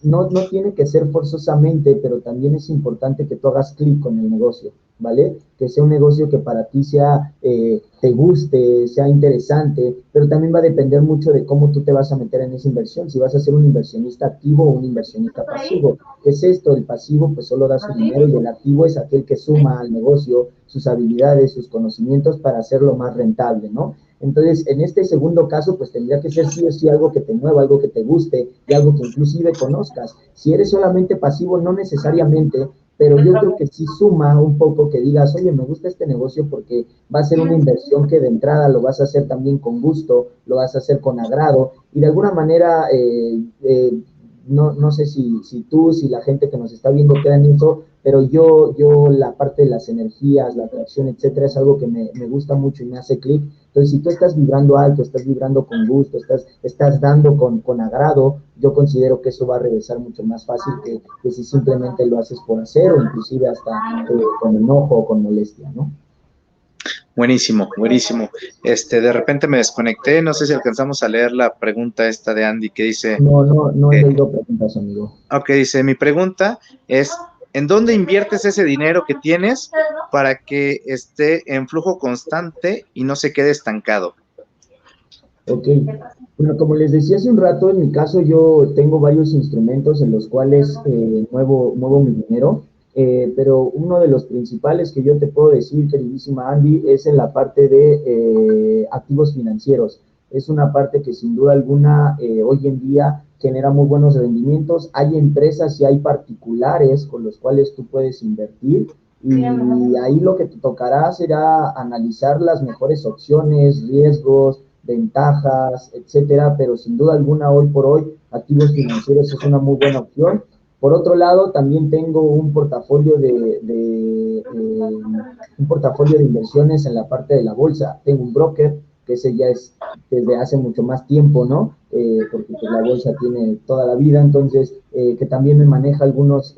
no tiene que ser forzosamente, pero también es importante que tú hagas clic con el negocio. ¿vale? Que sea un negocio que para ti sea, te guste, sea interesante, pero también va a depender mucho de cómo tú te vas a meter en esa inversión, si vas a ser un inversionista activo o un inversionista pasivo. ¿Qué es esto? El pasivo pues solo da su dinero y el activo es aquel que suma al negocio sus habilidades, sus conocimientos para hacerlo más rentable, ¿no? Entonces, en este segundo caso, pues tendría que ser sí o sí algo que te mueva, algo que te guste y algo que inclusive conozcas. Si eres solamente pasivo, no necesariamente, pero yo creo que sí suma un poco que digas, oye, me gusta este negocio porque va a ser una inversión que de entrada lo vas a hacer también con gusto, lo vas a hacer con agrado y de alguna manera, no sé si tú, si la gente que nos está viendo queda en eso, pero yo la parte de las energías, la atracción, etcétera, es algo que me gusta mucho y me hace clic. Entonces, si tú estás vibrando alto, estás vibrando con gusto, estás dando con agrado, yo considero que eso va a regresar mucho más fácil que si simplemente lo haces por hacer o inclusive hasta con enojo o con molestia, ¿no? Buenísimo, buenísimo. De repente me desconecté, no sé si alcanzamos a leer la pregunta esta de Andy que dice, No he eh, leído preguntas, amigo. ok, dice, mi pregunta es, ¿en dónde inviertes ese dinero que tienes para que esté en flujo constante y no se quede estancado? Ok, bueno, como les decía hace un rato, en mi caso yo tengo varios instrumentos en los cuales muevo mi dinero, pero uno de los principales que yo te puedo decir, queridísima Andy, es en la parte de activos financieros. Es una parte que sin duda alguna hoy en día genera muy buenos rendimientos. Hay empresas y hay particulares con los cuales tú puedes invertir y ahí lo que te tocará será analizar las mejores opciones, riesgos, ventajas, etcétera, pero sin duda alguna hoy por hoy activos financieros es una muy buena opción. Por otro lado, también tengo un portafolio de inversiones en la parte de la bolsa. Tengo un broker, que ese ya es desde hace mucho más tiempo, ¿no? Porque pues, la bolsa tiene toda la vida, entonces, que también me maneja algunas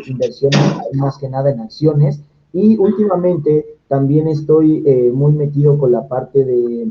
inversiones, más que nada en acciones. Y últimamente también estoy muy metido con la parte de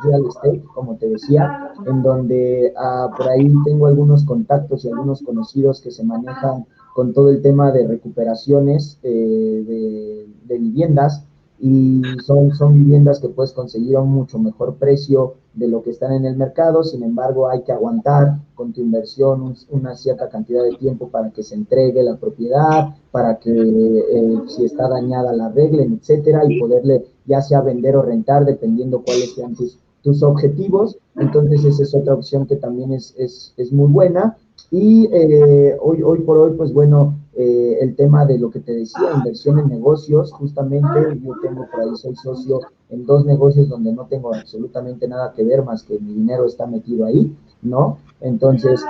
real estate, como te decía, en donde por ahí tengo algunos contactos y algunos conocidos que se manejan con todo el tema de recuperaciones de viviendas y son viviendas que puedes conseguir a un mucho mejor precio de lo que están en el mercado, sin embargo hay que aguantar con tu inversión una cierta cantidad de tiempo para que se entregue la propiedad, para que si está dañada la arreglen, etcétera, y poderle ya sea vender o rentar dependiendo cuáles sean tus objetivos. Entonces esa es otra opción que también es muy buena. Y hoy por hoy, pues bueno, el tema de lo que te decía, inversión en negocios, justamente yo tengo por ahí, soy socio en dos negocios donde no tengo absolutamente nada que ver más que mi dinero está metido ahí, ¿no? Entonces,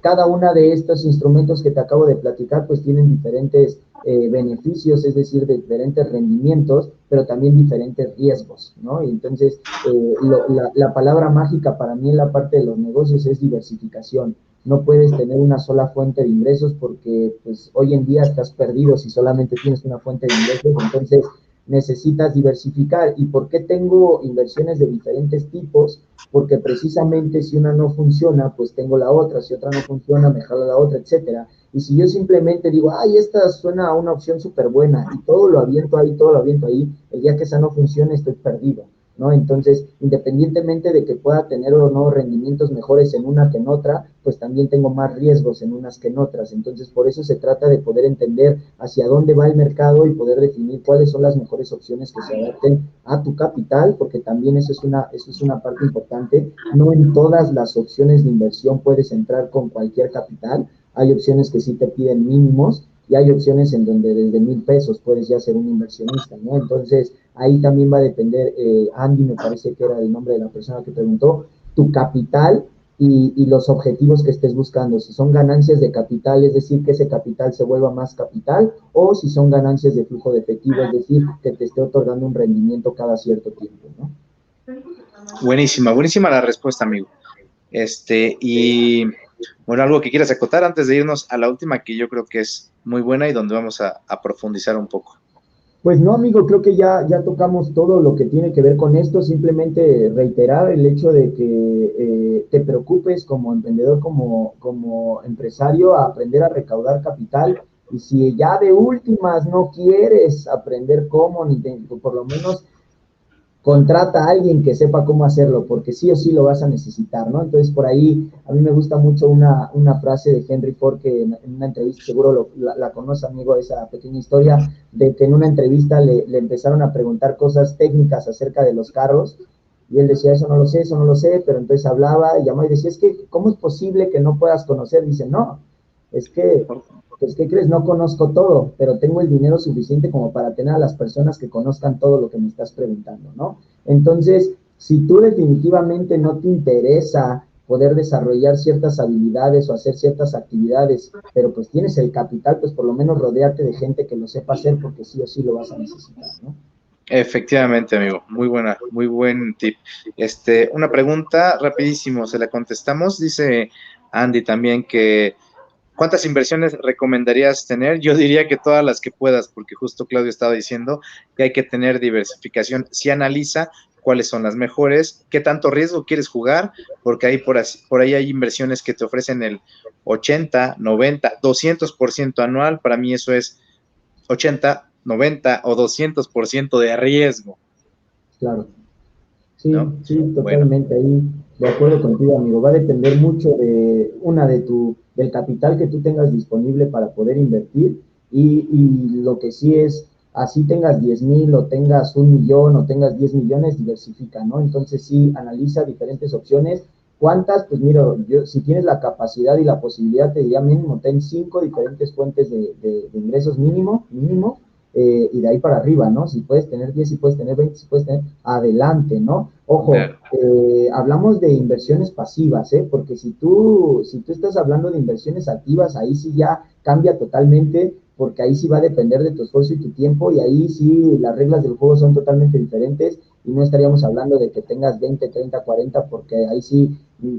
cada una de estos instrumentos que te acabo de platicar, pues tienen diferentes beneficios, es decir, de diferentes rendimientos, pero también diferentes riesgos, ¿no? Y entonces, la palabra mágica para mí en la parte de los negocios es diversificación. No puedes tener una sola fuente de ingresos porque pues hoy en día estás perdido si solamente tienes una fuente de ingresos, entonces necesitas diversificar. ¿Y por qué tengo inversiones de diferentes tipos? Porque precisamente si una no funciona, pues tengo la otra, si otra no funciona, me jalo la otra, etcétera. Y si yo simplemente digo, ay, esta suena a una opción súper buena y todo lo aviento ahí, el día que esa no funcione estoy perdido, ¿no? Entonces, independientemente de que pueda tener o no rendimientos mejores en una que en otra, pues también tengo más riesgos en unas que en otras. Entonces, por eso se trata de poder entender hacia dónde va el mercado y poder definir cuáles son las mejores opciones que se adapten a tu capital, porque también eso es una parte importante. No en todas las opciones de inversión puedes entrar con cualquier capital. Hay opciones que sí te piden mínimos y hay opciones en donde desde 1,000 pesos puedes ya ser un inversionista, ¿no? Entonces, ahí también va a depender, Andy me parece que era el nombre de la persona que preguntó, tu capital y los objetivos que estés buscando. Si son ganancias de capital, es decir, que ese capital se vuelva más capital, o si son ganancias de flujo de efectivo, es decir, que te esté otorgando un rendimiento cada cierto tiempo, ¿no? Buenísima, buenísima la respuesta, amigo. Y bueno, algo que quieras acotar antes de irnos a la última, que yo creo que es muy buena y donde vamos a profundizar un poco. Pues no, amigo, creo que ya tocamos todo lo que tiene que ver con esto. Simplemente reiterar el hecho de que te preocupes como emprendedor, como empresario, a aprender a recaudar capital Y si ya de últimas no quieres aprender cómo, por lo menos contrata a alguien que sepa cómo hacerlo, porque sí o sí lo vas a necesitar, ¿no? Entonces, por ahí, a mí me gusta mucho una frase de Henry Ford, que en una entrevista, seguro la conoce, amigo, esa pequeña historia, de que en una entrevista le empezaron a preguntar cosas técnicas acerca de los carros, y él decía, eso no lo sé, pero entonces hablaba y llamaba y decía, es que, ¿cómo es posible que no puedas conocer? Dice, no, es que pues, ¿qué crees? No conozco todo, pero tengo el dinero suficiente como para tener a las personas que conozcan todo lo que me estás preguntando, ¿no? Entonces, si tú definitivamente no te interesa poder desarrollar ciertas habilidades o hacer ciertas actividades, pero pues tienes el capital, pues por lo menos rodéate de gente que lo sepa hacer, porque sí o sí lo vas a necesitar, ¿no? Efectivamente, amigo, muy buen tip. Una pregunta rapidísimo, se la contestamos. Dice Andy también que ¿cuántas inversiones recomendarías tener? Yo diría que todas las que puedas, porque justo Claudio estaba diciendo que hay que tener diversificación. Si analiza cuáles son las mejores, qué tanto riesgo quieres jugar, porque ahí por ahí hay inversiones que te ofrecen el 80, 90, 200% anual. Para mí eso es 80, 90 o 200% de riesgo, Claro. Sí, ¿no? sí, Bueno, totalmente ahí, de acuerdo contigo, amigo. Va a depender mucho del capital que tú tengas disponible para poder invertir y lo que sí es, así tengas 10,000 o tengas 1 millón o tengas 10 millones, diversifica, ¿no? Entonces sí, analiza diferentes opciones. ¿Cuántas? Pues mira, si tienes la capacidad y la posibilidad, te diría mínimo, ten 5 diferentes fuentes de ingresos mínimo, y de ahí para arriba, ¿no? Si puedes tener 10, si puedes tener 20, si puedes tener, adelante, ¿no? Ojo, claro. hablamos de inversiones pasivas, ¿eh? Porque si tú estás hablando de inversiones activas, ahí sí ya cambia totalmente, porque ahí sí va a depender de tu esfuerzo y tu tiempo, y ahí sí las reglas del juego son totalmente diferentes, y no estaríamos hablando de que tengas 20, 30, 40, porque ahí sí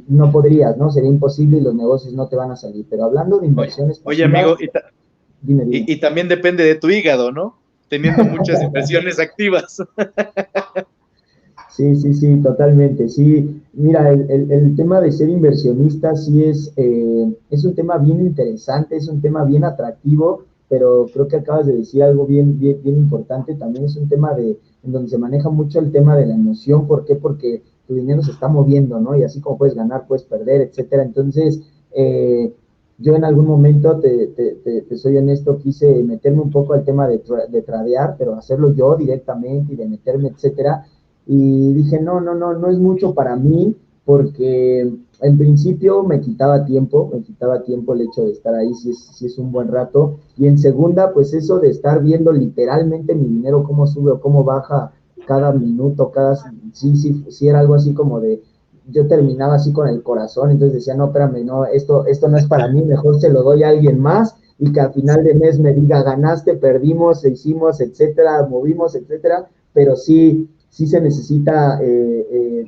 no podrías, ¿no? Sería imposible y los negocios no te van a salir. Pero hablando de inversiones Oye, pasivas, amigo, dime. y también depende de tu hígado, ¿no? Teniendo muchas inversiones activas. Sí, totalmente. Sí, mira, el tema de ser inversionista sí es un tema bien interesante, es un tema bien atractivo, pero creo que acabas de decir algo bien importante. También es un tema en donde se maneja mucho el tema de la emoción. ¿Por qué? Porque tu dinero se está moviendo, ¿no? Y así como puedes ganar, puedes perder, etcétera. Entonces, yo en algún momento, te soy honesto, quise meterme un poco al tema de tradear, pero hacerlo yo directamente y de meterme, etcétera, y dije, no es mucho para mí, porque en principio me quitaba tiempo el hecho de estar ahí, si es un buen rato, y en segunda, pues eso de estar viendo literalmente mi dinero, cómo sube o cómo baja cada minuto, sí era algo así como de, yo terminaba así con el corazón, entonces decía, no, espérame, no, esto no es para mí, mejor se lo doy a alguien más, y que al final de mes me diga, ganaste, perdimos, hicimos, etcétera, movimos, etcétera, pero sí se necesita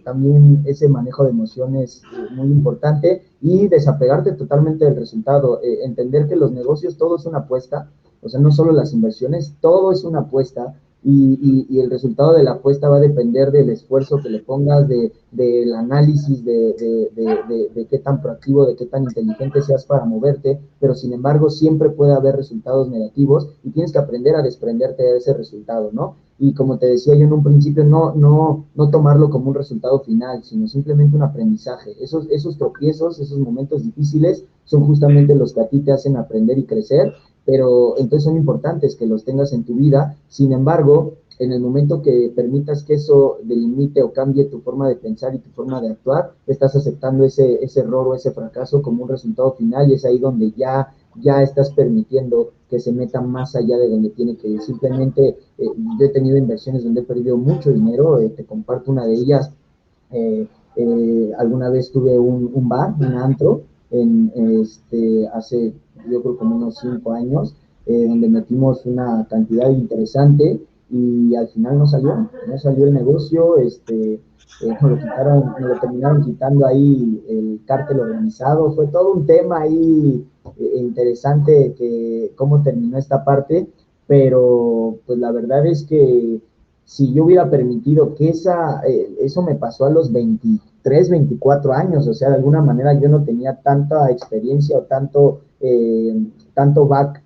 también ese manejo de emociones muy importante, y desapegarte totalmente del resultado, entender que los negocios todo es una apuesta, o sea, no solo las inversiones, todo es una apuesta, y el resultado de la apuesta va a depender del esfuerzo que le pongas, del análisis, de qué tan proactivo, de qué tan inteligente seas para moverte, pero sin embargo siempre puede haber resultados negativos y tienes que aprender a desprenderte de ese resultado, ¿no? Y como te decía yo en un principio, no tomarlo como un resultado final, sino simplemente un aprendizaje. Esos tropiezos, esos momentos difíciles son justamente los que a ti te hacen aprender y crecer, pero entonces son importantes que los tengas en tu vida. Sin embargo, en el momento que permitas que eso delimite o cambie tu forma de pensar y tu forma de actuar, estás aceptando ese error o ese fracaso como un resultado final, y es ahí donde ya estás permitiendo que se meta más allá de donde tiene que ir. Simplemente, yo he tenido inversiones donde he perdido mucho dinero, te comparto una de ellas. Alguna vez tuve un bar, un antro, hace yo creo como unos 5 años, donde metimos una cantidad interesante y al final no salió el negocio, nos lo terminaron quitando ahí el cártel organizado, fue todo un tema ahí interesante que cómo terminó esta parte, pero pues la verdad es que si yo hubiera permitido que eso me pasó a los 23, 24 años, o sea, de alguna manera yo no tenía tanta experiencia o tanto back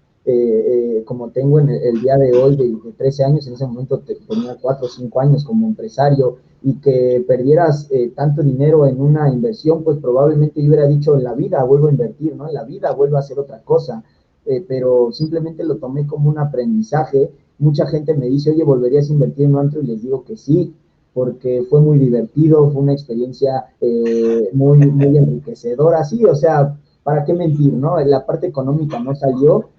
como tengo en el día de hoy de 13 años, en ese momento tenía 4 o 5 años como empresario, y que perdieras tanto dinero en una inversión, pues probablemente yo hubiera dicho, en la vida vuelvo a invertir, ¿no? En la vida vuelvo a hacer otra cosa, pero simplemente lo tomé como un aprendizaje. Mucha gente me dice, oye, ¿volverías a invertir en un antro? Y les digo que sí, porque fue muy divertido, fue una experiencia muy enriquecedora, sí, o sea, ¿para qué mentir, no? En la parte económica no salió,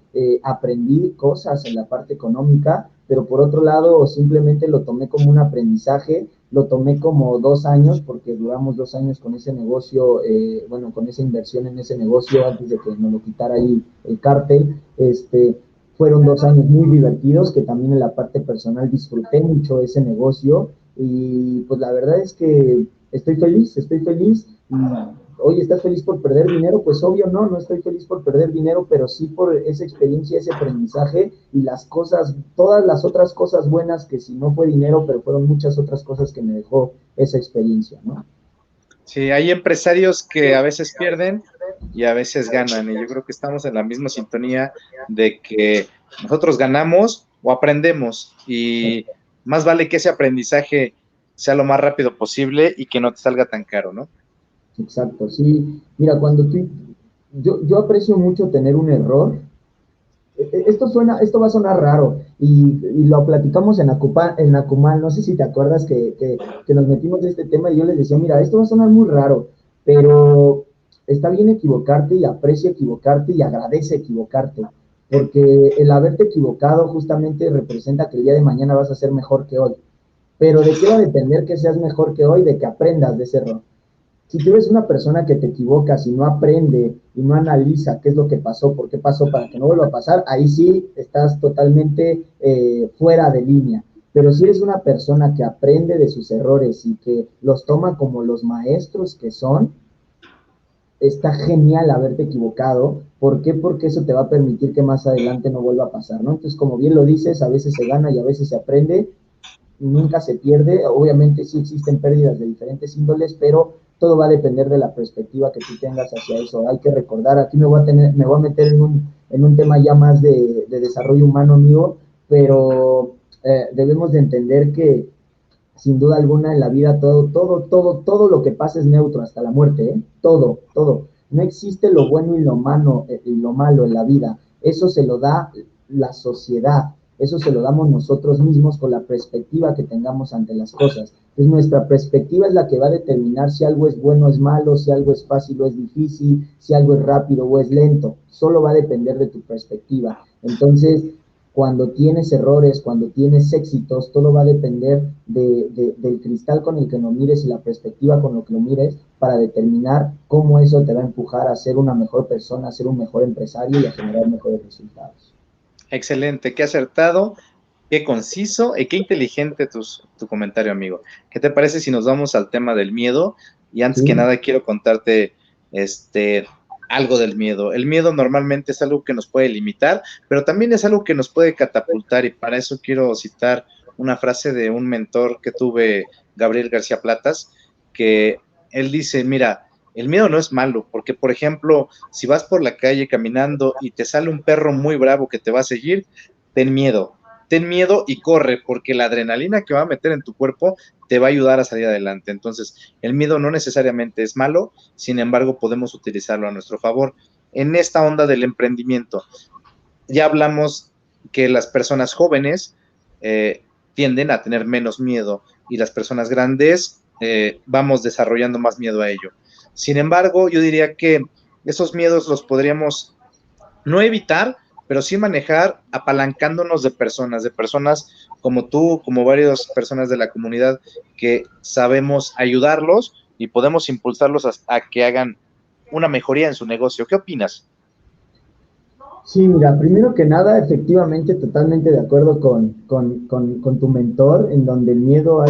aprendí cosas en la parte económica, pero por otro lado simplemente lo tomé como un aprendizaje, lo tomé como 2 años, porque duramos 2 años con ese negocio, bueno, con esa inversión en ese negocio antes de que nos lo quitara ahí el cártel. Fueron 2 años muy divertidos, que también en la parte personal disfruté mucho ese negocio, y pues la verdad es que estoy feliz. Y, oye, ¿estás feliz por perder dinero? Pues obvio no estoy feliz por perder dinero, pero sí por esa experiencia, ese aprendizaje y las cosas, todas las otras cosas buenas, que si no fue dinero, pero fueron muchas otras cosas que me dejó esa experiencia, ¿no? Sí, hay empresarios que a veces pierden y a veces ganan, y yo creo que estamos en la misma sintonía de que nosotros ganamos o aprendemos, y más vale que ese aprendizaje sea lo más rápido posible y que no te salga tan caro, ¿no? Exacto, sí. Mira, yo aprecio mucho tener un error. Esto va a sonar raro, y lo platicamos en Acumal, no sé si te acuerdas que nos metimos en este tema, y yo les decía, mira, esto va a sonar muy raro, pero está bien equivocarte, y aprecia equivocarte y agradece equivocarte, porque el haberte equivocado justamente representa que el día de mañana vas a ser mejor que hoy. Pero ¿de qué va a depender que seas mejor que hoy? De que aprendas de ese error. Si tú eres una persona que te equivocas y no aprende y no analiza qué es lo que pasó, por qué pasó, para que no vuelva a pasar, ahí sí estás totalmente fuera de línea. Pero si eres una persona que aprende de sus errores y que los toma como los maestros que son, está genial haberte equivocado. ¿Por qué? Porque eso te va a permitir que más adelante no vuelva a pasar, ¿no? Entonces, como bien lo dices, a veces se gana y a veces se aprende, nunca se pierde. Obviamente sí existen pérdidas de diferentes índoles, pero todo va a depender de la perspectiva que tú tengas hacia eso. Hay que recordar, aquí me voy a meter en un tema ya más de desarrollo humano mío, pero debemos de entender que sin duda alguna en la vida todo lo que pasa es neutro hasta la muerte, ¿eh? Todo. No existe lo bueno y lo malo en la vida. Eso se lo da la sociedad, eso se lo damos nosotros mismos con la perspectiva que tengamos ante las cosas. Entonces nuestra perspectiva es la que va a determinar si algo es bueno o es malo, si algo es fácil o es difícil, si algo es rápido o es lento. Solo va a depender de tu perspectiva. Entonces, cuando tienes errores, cuando tienes éxitos, todo va a depender del cristal con el que lo mires y la perspectiva con lo que lo mires, para determinar cómo eso te va a empujar a ser una mejor persona, a ser un mejor empresario y a generar mejores resultados. Excelente, qué acertado, qué conciso y qué inteligente tu comentario, amigo. ¿Qué te parece si nos vamos al tema del miedo? Y antes que ¿Sí? nada quiero contarte algo del miedo. El miedo normalmente es algo que nos puede limitar, pero también es algo que nos puede catapultar, y para eso quiero citar una frase de un mentor que tuve, Gabriel García Platas, que él dice, mira, el miedo no es malo, porque por ejemplo, si vas por la calle caminando y te sale un perro muy bravo que te va a seguir, ten miedo y corre, porque la adrenalina que va a meter en tu cuerpo te va a ayudar a salir adelante. Entonces, el miedo no necesariamente es malo, sin embargo, podemos utilizarlo a nuestro favor. En esta onda del emprendimiento, ya hablamos que las personas jóvenes tienden a tener menos miedo, y las personas grandes vamos desarrollando más miedo a ello. Sin embargo, yo diría que esos miedos los podríamos no evitar, pero sí manejar apalancándonos de personas como tú, como varias personas de la comunidad, que sabemos ayudarlos y podemos impulsarlos a que hagan una mejoría en su negocio. ¿Qué opinas? Sí, mira, primero que nada, efectivamente, totalmente de acuerdo con tu mentor, en donde el miedo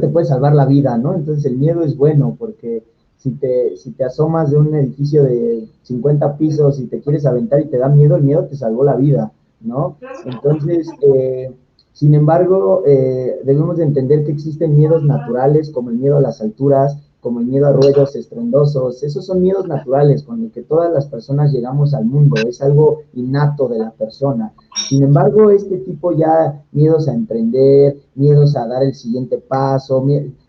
te puede salvar la vida, ¿no? Entonces el miedo es bueno, porque si te asomas de un edificio de 50 pisos y te quieres aventar y te da miedo, el miedo te salvó la vida, ¿no? Entonces, sin embargo, debemos de entender que existen miedos naturales, como el miedo a las alturas, como el miedo a ruedos estruendosos. Esos son miedos naturales con los que todas las personas llegamos al mundo, es algo innato de la persona. Sin embargo, este tipo ya miedos a emprender, miedos a dar el siguiente paso,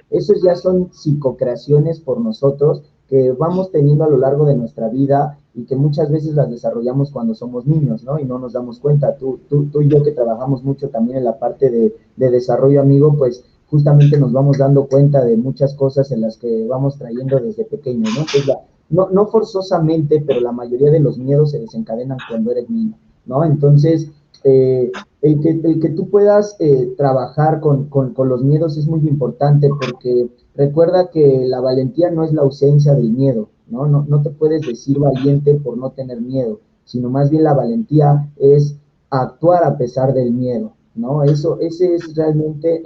esos ya son psicocreaciones por nosotros que vamos teniendo a lo largo de nuestra vida y que muchas veces las desarrollamos cuando somos niños, ¿no? Y no nos damos cuenta. Tú y yo que trabajamos mucho también en la parte de desarrollo, amigo, pues justamente nos vamos dando cuenta de muchas cosas en las que vamos trayendo desde pequeño, ¿no? Pues no forzosamente, pero la mayoría de los miedos se desencadenan cuando eres niño, ¿no? Entonces, el que tú puedas trabajar con los miedos es muy importante porque recuerda que la valentía no es la ausencia del miedo, ¿no? No te puedes decir valiente por no tener miedo, sino más bien la valentía es actuar a pesar del miedo, ¿no? Ese es realmente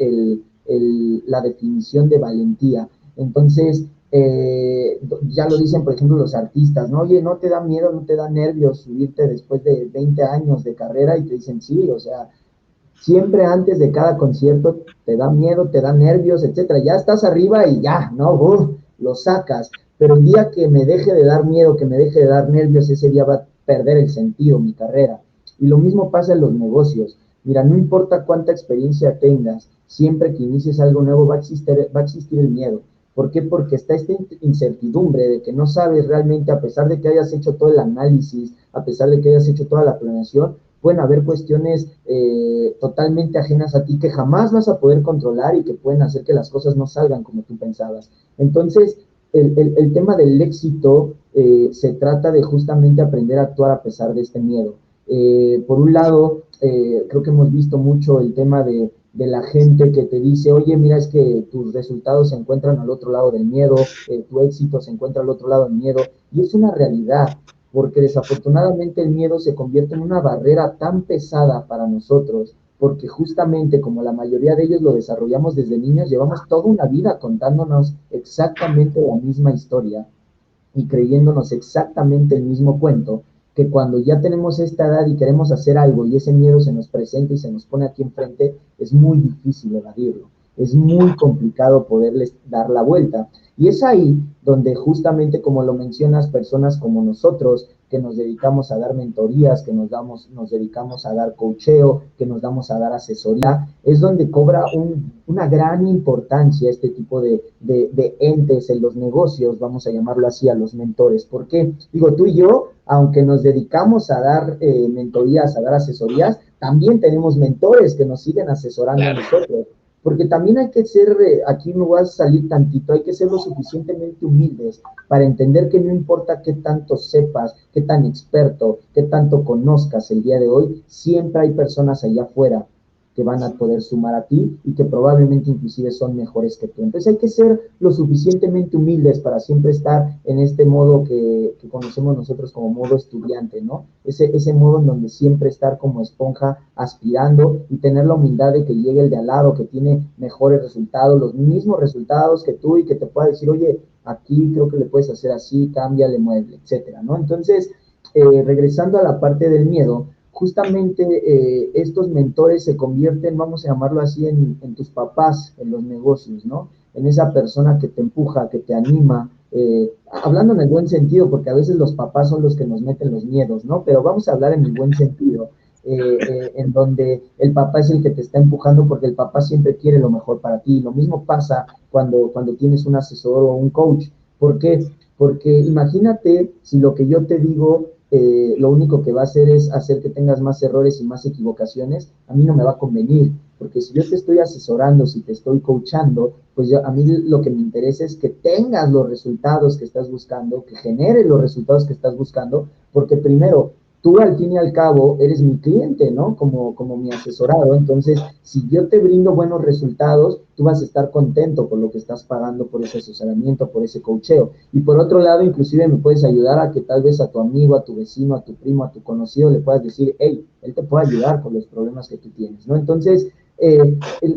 la definición de valentía. Entonces, ya lo dicen, por ejemplo, los artistas, ¿no? Oye, ¿no te da miedo, no te da nervios subirte después de 20 años de carrera? Y te dicen, sí, o sea, siempre antes de cada concierto te da miedo, te da nervios, etcétera. Ya estás arriba y ya, ¿no? Lo sacas. Pero el día que me deje de dar miedo, que me deje de dar nervios, ese día va a perder el sentido mi carrera. Y lo mismo pasa en los negocios. Mira, no importa cuánta experiencia tengas, siempre que inicies algo nuevo va a existir el miedo. ¿Por qué? Porque está esta incertidumbre de que no sabes realmente, a pesar de que hayas hecho todo el análisis, a pesar de que hayas hecho toda la planeación, pueden haber cuestiones totalmente ajenas a ti que jamás vas a poder controlar y que pueden hacer que las cosas no salgan como tú pensabas. Entonces, el tema del éxito se trata de justamente aprender a actuar a pesar de este miedo. Por un lado, creo que hemos visto mucho el tema de la gente que te dice, oye, mira, es que tus resultados se encuentran al otro lado del miedo, tu éxito se encuentra al otro lado del miedo, y es una realidad, porque desafortunadamente el miedo se convierte en una barrera tan pesada para nosotros, porque justamente como la mayoría de ellos lo desarrollamos desde niños, llevamos toda una vida contándonos exactamente la misma historia y creyéndonos exactamente el mismo cuento, que cuando ya tenemos esta edad y queremos hacer algo y ese miedo se nos presenta y se nos pone aquí enfrente, es muy difícil evadirlo, es muy complicado poderles dar la vuelta. Y es ahí donde justamente, como lo mencionas, personas como nosotros, que nos dedicamos a dar mentorías, que nos dedicamos a dar coacheo, que nos damos a dar asesoría, es donde cobra una gran importancia este tipo de entes en los negocios, vamos a llamarlo así, a los mentores. ¿Por qué? Digo, tú y yo, aunque nos dedicamos a dar mentorías, a dar asesorías, también tenemos mentores que nos siguen asesorando a nosotros. Porque también hay que ser, aquí me voy a salir tantito, hay que ser lo suficientemente humildes para entender que no importa qué tanto sepas, qué tan experto, qué tanto conozcas el día de hoy, siempre hay personas allá afuera que van a poder sumar a ti y que probablemente inclusive son mejores que tú. Entonces hay que ser lo suficientemente humildes para siempre estar en este modo que conocemos nosotros como modo estudiante, ¿no? Ese modo en donde siempre estar como esponja aspirando y tener la humildad de que llegue el de al lado, que tiene mejores resultados, los mismos resultados que tú y que te pueda decir, oye, aquí creo que le puedes hacer así, cámbiale, mueble, etcétera, ¿no? Entonces, regresando a la parte del miedo, justamente estos mentores se convierten, vamos a llamarlo así, en tus papás en los negocios, ¿no? En esa persona que te empuja, que te anima, hablando en el buen sentido, porque a veces los papás son los que nos meten los miedos, ¿no? Pero vamos a hablar en el buen sentido, en donde el papá es el que te está empujando porque el papá siempre quiere lo mejor para ti. Lo mismo pasa cuando tienes un asesor o un coach. ¿Por qué? Porque imagínate si lo que yo te digo lo único que va a hacer es hacer que tengas más errores y más equivocaciones, a mí no me va a convenir, porque si yo te estoy asesorando, si te estoy coachando, pues a mí lo que me interesa es que tengas los resultados que estás buscando, que generes los resultados que estás buscando, porque primero, tú al fin y al cabo eres mi cliente, ¿no? Como mi asesorado. Entonces, si yo te brindo buenos resultados, tú vas a estar contento por lo que estás pagando por ese asesoramiento, por ese coacheo. Y por otro lado, inclusive me puedes ayudar a que tal vez a tu amigo, a tu vecino, a tu primo, a tu conocido, le puedas decir, hey, él te puede ayudar con los problemas que tú tienes, ¿no? Entonces,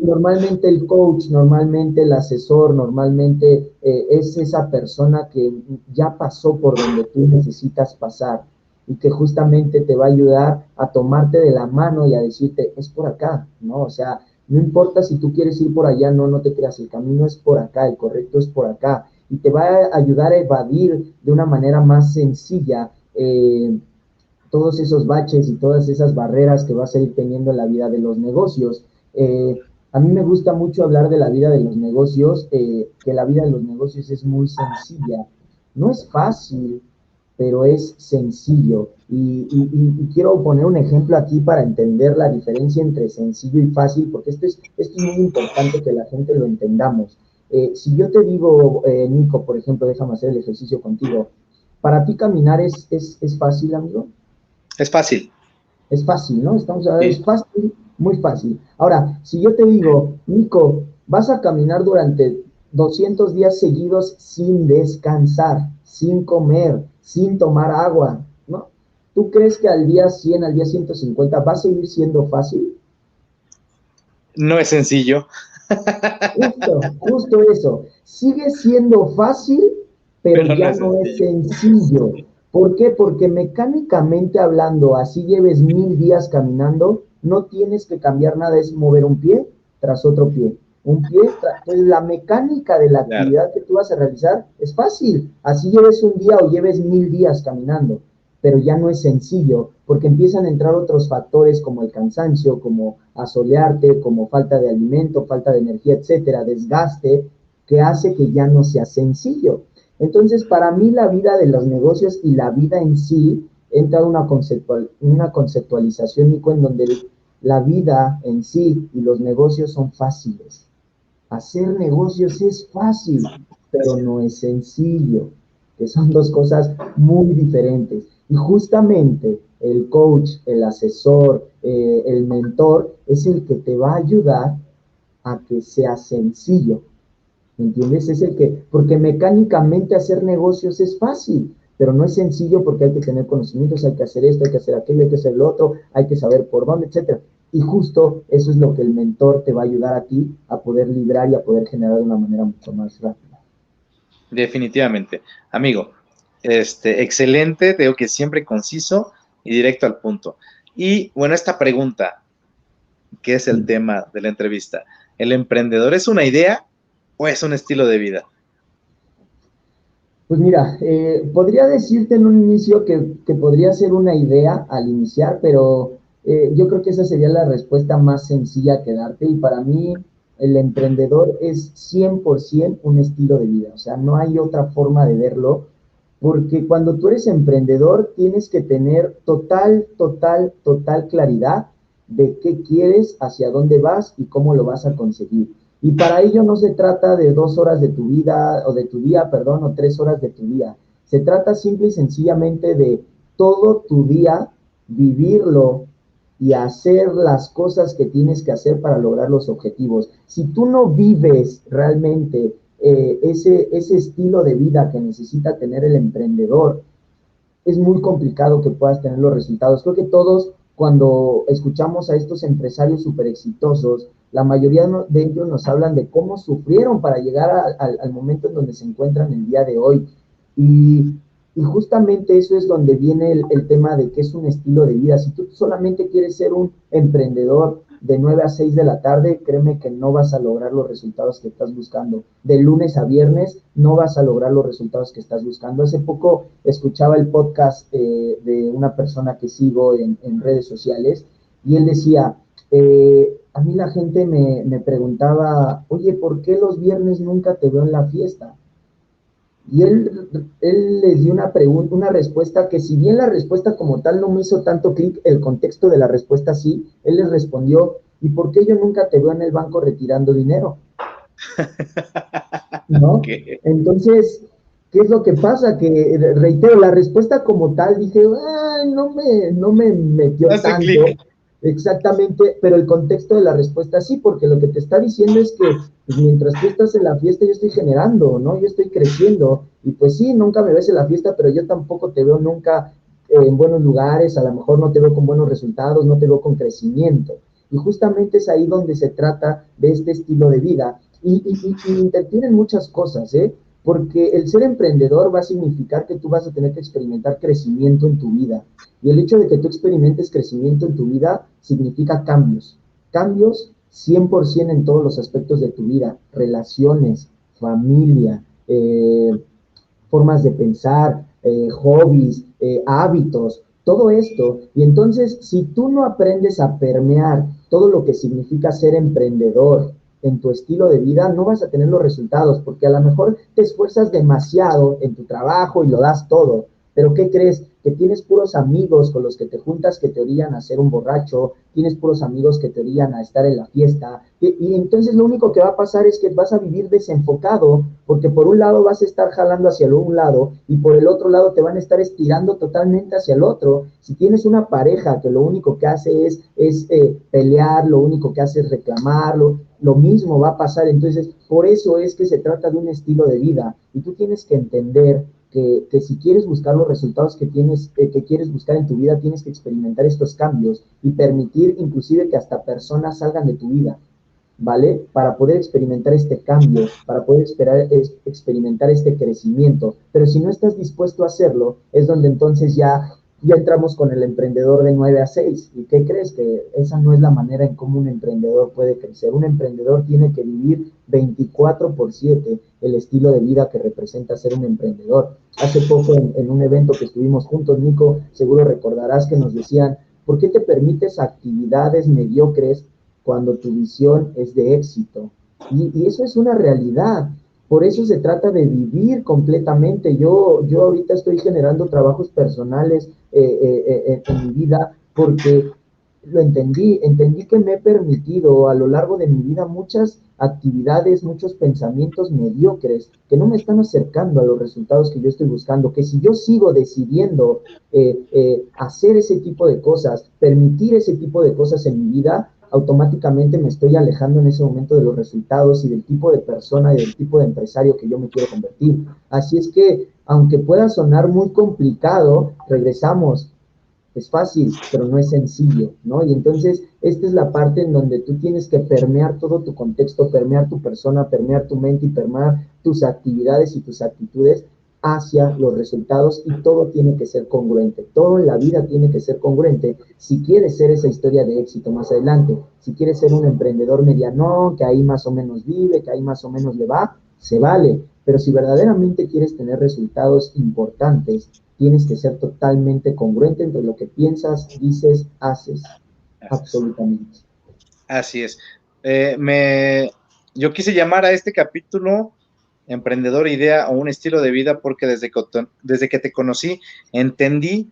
normalmente el coach, normalmente el asesor, normalmente es esa persona que ya pasó por donde tú necesitas pasar y que justamente te va a ayudar a tomarte de la mano y a decirte, es por acá, ¿no? O sea, no importa si tú quieres ir por allá, no te creas, el camino es por acá, el correcto es por acá. y te va a ayudar a evadir de una manera más sencilla todos esos baches y todas esas barreras que vas a ir teniendo en la vida de los negocios. A mí me gusta mucho hablar de la vida de los negocios, que la vida de los negocios es muy sencilla. No es fácil, pero es sencillo. Y quiero poner un ejemplo aquí para entender la diferencia entre sencillo y fácil, porque esto es muy importante que la gente lo entendamos. Si yo te digo, Nico, por ejemplo, déjame hacer el ejercicio contigo, ¿para ti caminar es fácil, amigo? Es fácil. Es fácil, ¿no? Estamos hablando, Sí. es fácil, muy fácil. Ahora, si yo te digo, Nico, vas a caminar durante 200 días seguidos sin descansar, sin comer, sin tomar agua, ¿no? ¿Tú crees que al día 100, al día 150 va a seguir siendo fácil? No es sencillo. Justo eso. Sigue siendo fácil, pero Pero no ya es no es sencillo. sencillo. ¿Por qué? Porque mecánicamente hablando, así lleves 1000 días caminando, no tienes que cambiar nada, es mover un pie tras otro pie. Entonces la mecánica de la Claro. actividad que tú vas a realizar es fácil. Así lleves un día o lleves 1000 días caminando, pero ya no es sencillo, porque empiezan a entrar otros factores como el cansancio, como asolearte, como falta de alimento, falta de energía, etcétera, desgaste, que hace que ya no sea sencillo. Entonces, para mí la vida de los negocios y la vida en sí entra una conceptualización, Nico, en donde la vida en sí y los negocios son fáciles. Hacer negocios es fácil, pero no es sencillo, que son dos cosas muy diferentes. Y justamente el coach, el asesor, el mentor es el que te va a ayudar a que sea sencillo. ¿Me entiendes? Es el que, porque mecánicamente hacer negocios es fácil, pero no es sencillo porque hay que tener conocimientos, hay que hacer esto, hay que hacer aquello, hay que hacer lo otro, hay que saber por dónde, etcétera. Y justo eso es lo que el mentor te va a ayudar a ti a poder librar y a poder generar de una manera mucho más rápida. Definitivamente. Amigo, excelente, te digo que siempre conciso y directo al punto. Y bueno, esta pregunta, que es el Sí. tema de la entrevista, ¿el emprendedor es una idea o es un estilo de vida? Pues mira, podría decirte en un inicio que podría ser una idea al iniciar, pero yo creo que esa sería la respuesta más sencilla que darte. Y para mí, el emprendedor es 100% un estilo de vida. O sea, no hay otra forma de verlo, porque cuando tú eres emprendedor tienes que tener total claridad de qué quieres, hacia dónde vas y cómo lo vas a conseguir. Y para ello no se trata de 2 horas de tu vida, o de tu día, perdón, o 3 horas de tu día. Se trata simple y sencillamente de todo tu día vivirlo y hacer las cosas que tienes que hacer para lograr los objetivos. Si tú no vives realmente ese estilo de vida que necesita tener el emprendedor, es muy complicado que puedas tener los resultados. Creo que todos, cuando escuchamos a estos empresarios súper exitosos, la mayoría de ellos nos hablan de cómo sufrieron para llegar al momento en donde se encuentran el día de hoy. Y, y justamente eso es donde viene el tema de que es un estilo de vida. Si tú solamente quieres ser un emprendedor de 9 a 6 de la tarde, créeme que no vas a lograr los resultados que estás buscando. De lunes a viernes no vas a lograr los resultados que estás buscando. Hace poco escuchaba el podcast de una persona que sigo en redes sociales y él decía, a mí la gente me preguntaba, oye, ¿por qué los viernes nunca te veo en la fiesta? Y él les dio una respuesta que si bien la respuesta como tal no me hizo tanto clic, el contexto de la respuesta sí, él les respondió, ¿y por qué yo nunca te veo en el banco retirando dinero? ¿No? ¿Qué? Entonces, ¿qué es lo que pasa? Que, reitero, la respuesta como tal, dije, no me metió Hace tanto clic. exactamente, pero el contexto de la respuesta sí, porque lo que te está diciendo es que pues, mientras tú estás en la fiesta, yo estoy generando, ¿no? Yo estoy creciendo, y pues sí, nunca me ves en la fiesta, pero yo tampoco te veo nunca en buenos lugares, a lo mejor no te veo con buenos resultados, no te veo con crecimiento. Y justamente es ahí donde se trata de este estilo de vida. Y interfieren muchas cosas, ¿eh? Porque el ser emprendedor va a significar que tú vas a tener que experimentar crecimiento en tu vida. Y el hecho de que tú experimentes crecimiento en tu vida significa cambios. Cambios 100% en todos los aspectos de tu vida. Relaciones, familia, formas de pensar, hobbies, hábitos, todo esto. Y entonces, si tú no aprendes a permear todo lo que significa ser emprendedor en tu estilo de vida, no vas a tener los resultados, porque a lo mejor te esfuerzas demasiado en tu trabajo y lo das todo, pero ¿qué crees? Que tienes puros amigos con los que te juntas que te orillan a ser un borracho, tienes puros amigos que te orillan a estar en la fiesta, y entonces lo único que va a pasar es que vas a vivir desenfocado, porque por un lado vas a estar jalando hacia un lado y por el otro lado te van a estar estirando totalmente hacia el otro. Si tienes una pareja que lo único que hace es pelear, lo único que hace es reclamarlo, lo mismo va a pasar. Entonces, por eso es que se trata de un estilo de vida y tú tienes que entender que si quieres buscar los resultados que quieres buscar en tu vida, tienes que experimentar estos cambios y permitir inclusive que hasta personas salgan de tu vida, ¿vale? Para poder experimentar este cambio, para poder experimentar este crecimiento. Pero si no estás dispuesto a hacerlo, es donde entonces ya entramos con el emprendedor de 9 a 6. ¿Y qué crees? Que esa no es la manera en cómo un emprendedor puede crecer. Un emprendedor tiene que vivir 24/7 el estilo de vida que representa ser un emprendedor. Hace poco en un evento que estuvimos juntos, Nico, seguro recordarás que nos decían, ¿por qué te permites actividades mediocres cuando tu visión es de éxito? Y eso es una realidad. Por eso se trata de vivir completamente. Yo ahorita estoy generando trabajos personales en mi vida porque lo entendí que me he permitido a lo largo de mi vida muchas actividades, muchos pensamientos mediocres que no me están acercando a los resultados que yo estoy buscando, que si yo sigo decidiendo hacer ese tipo de cosas, permitir ese tipo de cosas en mi vida, automáticamente me estoy alejando en ese momento de los resultados y del tipo de persona y del tipo de empresario que yo me quiero convertir. Así es que, aunque pueda sonar muy complicado, regresamos. Es fácil, pero no es sencillo, ¿no? Y entonces, esta es la parte en donde tú tienes que permear todo tu contexto, permear tu persona, permear tu mente y permear tus actividades y tus actitudes hacia los resultados, y todo tiene que ser congruente, todo en la vida tiene que ser congruente si quieres ser esa historia de éxito más adelante. Si quieres ser un emprendedor mediano, que ahí más o menos vive, que ahí más o menos le va, se vale, pero si verdaderamente quieres tener resultados importantes, tienes que ser totalmente congruente entre lo que piensas, dices, haces, absolutamente. Así es. Yo quise llamar a este capítulo Emprendedor Idea o un estilo de vida porque desde que te conocí entendí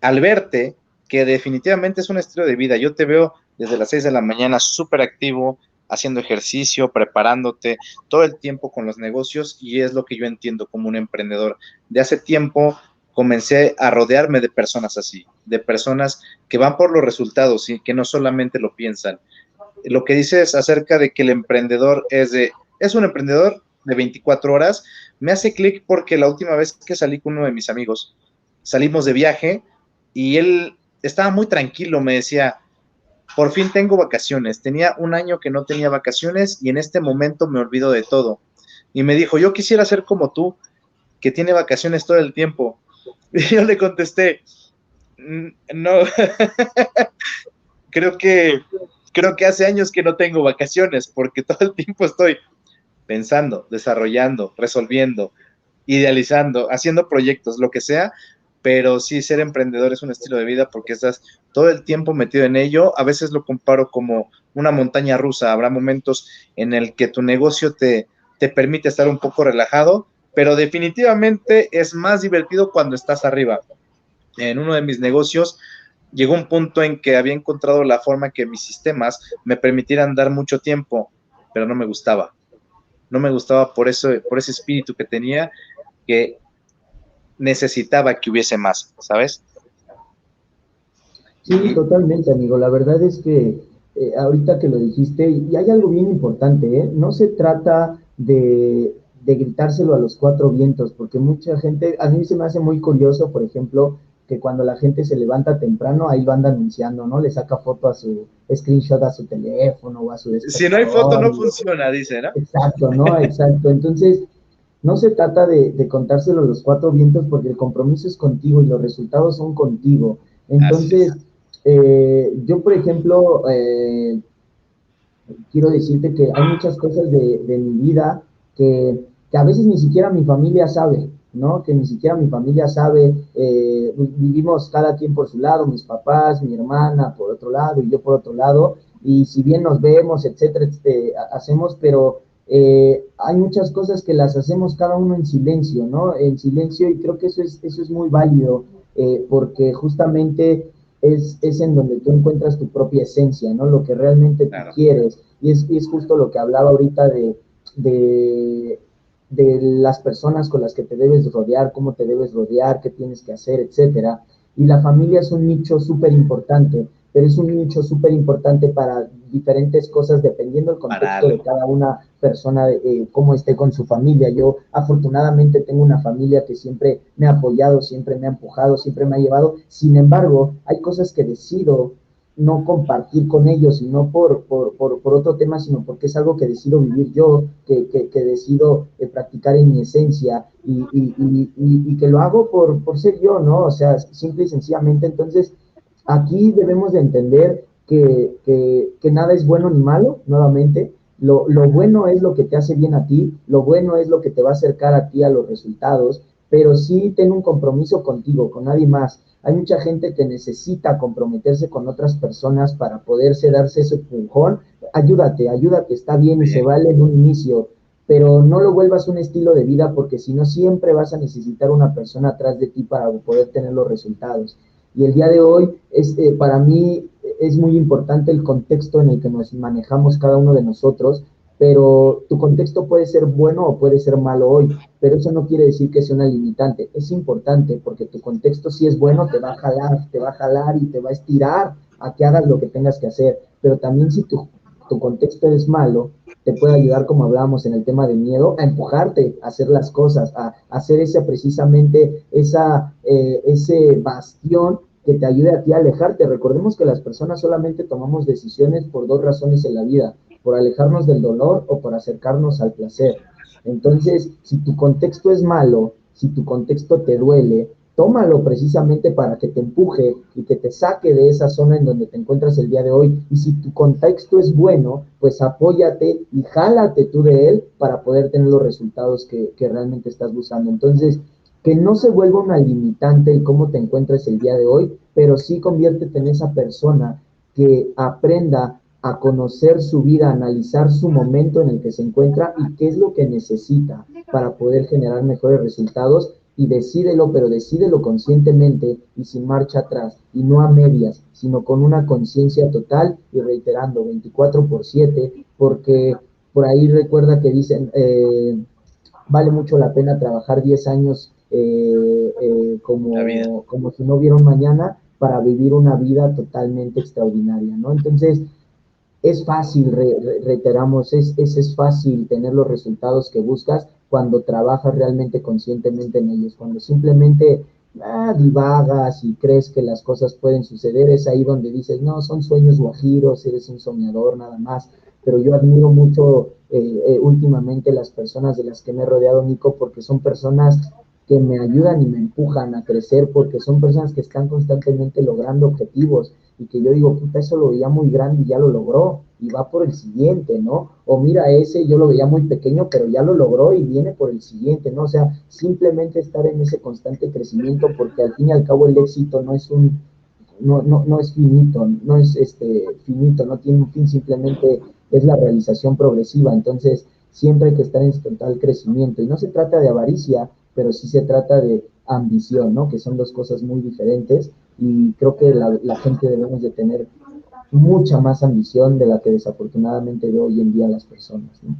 al verte que definitivamente es un estilo de vida. Yo te veo desde las 6 de la mañana súper activo, haciendo ejercicio, preparándote todo el tiempo con los negocios, y es lo que yo entiendo como un emprendedor. De hace tiempo comencé a rodearme de personas así, de personas que van por los resultados y que no solamente lo piensan. Lo que dices acerca de que el emprendedor es un emprendedor de 24 horas, me hace clic porque la última vez que salí con uno de mis amigos, salimos de viaje y él estaba muy tranquilo, me decía, por fin tengo vacaciones, tenía un año que no tenía vacaciones y en este momento me olvido de todo. Y me dijo, yo quisiera ser como tú, que tiene vacaciones todo el tiempo. Y yo le contesté, no, creo que hace años que no tengo vacaciones porque todo el tiempo estoy pensando, desarrollando, resolviendo, idealizando, haciendo proyectos, lo que sea, pero sí, ser emprendedor es un estilo de vida porque estás todo el tiempo metido en ello. A veces lo comparo como una montaña rusa. Habrá momentos en el que tu negocio te permite estar un poco relajado, pero definitivamente es más divertido cuando estás arriba. En uno de mis negocios llegó un punto en que había encontrado la forma que mis sistemas me permitieran dar mucho tiempo, pero no me gustaba. No me gustaba por ese espíritu que tenía, que necesitaba que hubiese más, ¿sabes? Sí, totalmente, amigo. La verdad es que ahorita que lo dijiste, y hay algo bien importante, ¿eh? No se trata de gritárselo a los cuatro vientos, porque mucha gente, a mí se me hace muy curioso, por ejemplo, que cuando la gente se levanta temprano, ahí lo anda anunciando, ¿no? Le saca foto a su screenshot a su teléfono o a su Si no hay foto, despertador. no funciona, dice, ¿no? Exacto, ¿no? Exacto. Entonces, no se trata de contárselo a los cuatro vientos porque el compromiso es contigo y los resultados son contigo. Así Entonces, es. yo, por ejemplo, quiero decirte que hay muchas cosas de mi vida que que a veces ni siquiera mi familia sabe, ¿no? Que ni siquiera mi familia sabe, vivimos cada quien por su lado, mis papás, mi hermana por otro lado y yo por otro lado, y si bien nos vemos, etcétera, hacemos, pero hay muchas cosas que las hacemos cada uno en silencio, ¿no? En silencio, y creo que eso es muy válido, porque justamente es en donde tú encuentras tu propia esencia, ¿no? Lo que realmente tú quieres, y es justo lo que hablaba ahorita de, de las personas con las que te debes rodear, cómo te debes rodear, qué tienes que hacer, etcétera. Y la familia es un nicho súper importante, pero es un nicho súper importante para diferentes cosas dependiendo del contexto de cada una persona, cómo esté con su familia. Yo afortunadamente tengo una familia que siempre me ha apoyado, siempre me ha empujado, siempre me ha llevado. Sin embargo, hay cosas que decido no compartir con ellos, y no por otro tema, sino porque es algo que decido vivir yo, que decido practicar en mi esencia, y que lo hago por ser yo, ¿no? O sea, simple y sencillamente. Entonces, aquí debemos de entender que nada es bueno ni malo, nuevamente. Lo bueno es lo que te hace bien a ti, lo bueno es lo que te va a acercar a ti a los resultados, pero sí ten un compromiso contigo, con nadie más. Hay mucha gente que necesita comprometerse con otras personas para poderse darse ese empujón. Ayúdate, está bien y se vale en un inicio, pero no lo vuelvas un estilo de vida, porque si no siempre vas a necesitar una persona atrás de ti para poder tener los resultados. Y el día de hoy, para mí, es muy importante el contexto en el que nos manejamos cada uno de nosotros, pero tu contexto puede ser bueno o puede ser malo hoy, pero eso no quiere decir que sea una limitante. Es importante, porque tu contexto, si es bueno, te va a jalar y te va a estirar a que hagas lo que tengas que hacer, pero también si tu contexto es malo, te puede ayudar, como hablábamos en el tema de miedo, a empujarte a hacer las cosas, a hacer precisamente ese bastión que te ayude a ti a alejarte. Recordemos que las personas solamente tomamos decisiones por dos razones en la vida: por alejarnos del dolor o por acercarnos al placer. Entonces, si tu contexto es malo, si tu contexto te duele, tómalo precisamente para que te empuje y que te saque de esa zona en donde te encuentras el día de hoy. Y si tu contexto es bueno, pues apóyate y jálate tú de él para poder tener los resultados que realmente estás buscando. Entonces, que no se vuelva una limitante el cómo te encuentres el día de hoy, pero sí conviértete en esa persona que aprenda a conocer su vida, a analizar su momento en el que se encuentra y qué es lo que necesita para poder generar mejores resultados. Y decídelo, pero decídelo conscientemente y sin marcha atrás, y no a medias, sino con una conciencia total, y reiterando 24/7, porque por ahí recuerda que dicen, vale mucho la pena trabajar 10 años como si no hubiera un mañana, para vivir una vida totalmente extraordinaria, ¿no? Entonces, es fácil, reiteramos, es fácil tener los resultados que buscas cuando trabajas realmente conscientemente en ellos. Cuando simplemente divagas y crees que las cosas pueden suceder, es ahí donde dices, no, son sueños guajiros, eres un soñador nada más. Pero yo admiro mucho últimamente las personas de las que me he rodeado, Nico, porque son personas que me ayudan y me empujan a crecer, porque son personas que están constantemente logrando objetivos, y que yo digo, puta, eso lo veía muy grande y ya lo logró, y va por el siguiente, ¿no? O mira, ese yo lo veía muy pequeño, pero ya lo logró y viene por el siguiente, ¿no? O sea, simplemente estar en ese constante crecimiento, porque al fin y al cabo el éxito no es finito, no es finito, no tiene un fin, simplemente es la realización progresiva. Entonces, siempre hay que estar en total crecimiento, y no se trata de avaricia, pero sí se trata de ambición, ¿no? Que son dos cosas muy diferentes, y creo que la gente debemos de tener mucha más ambición de la que desafortunadamente veo hoy en día las personas, ¿no?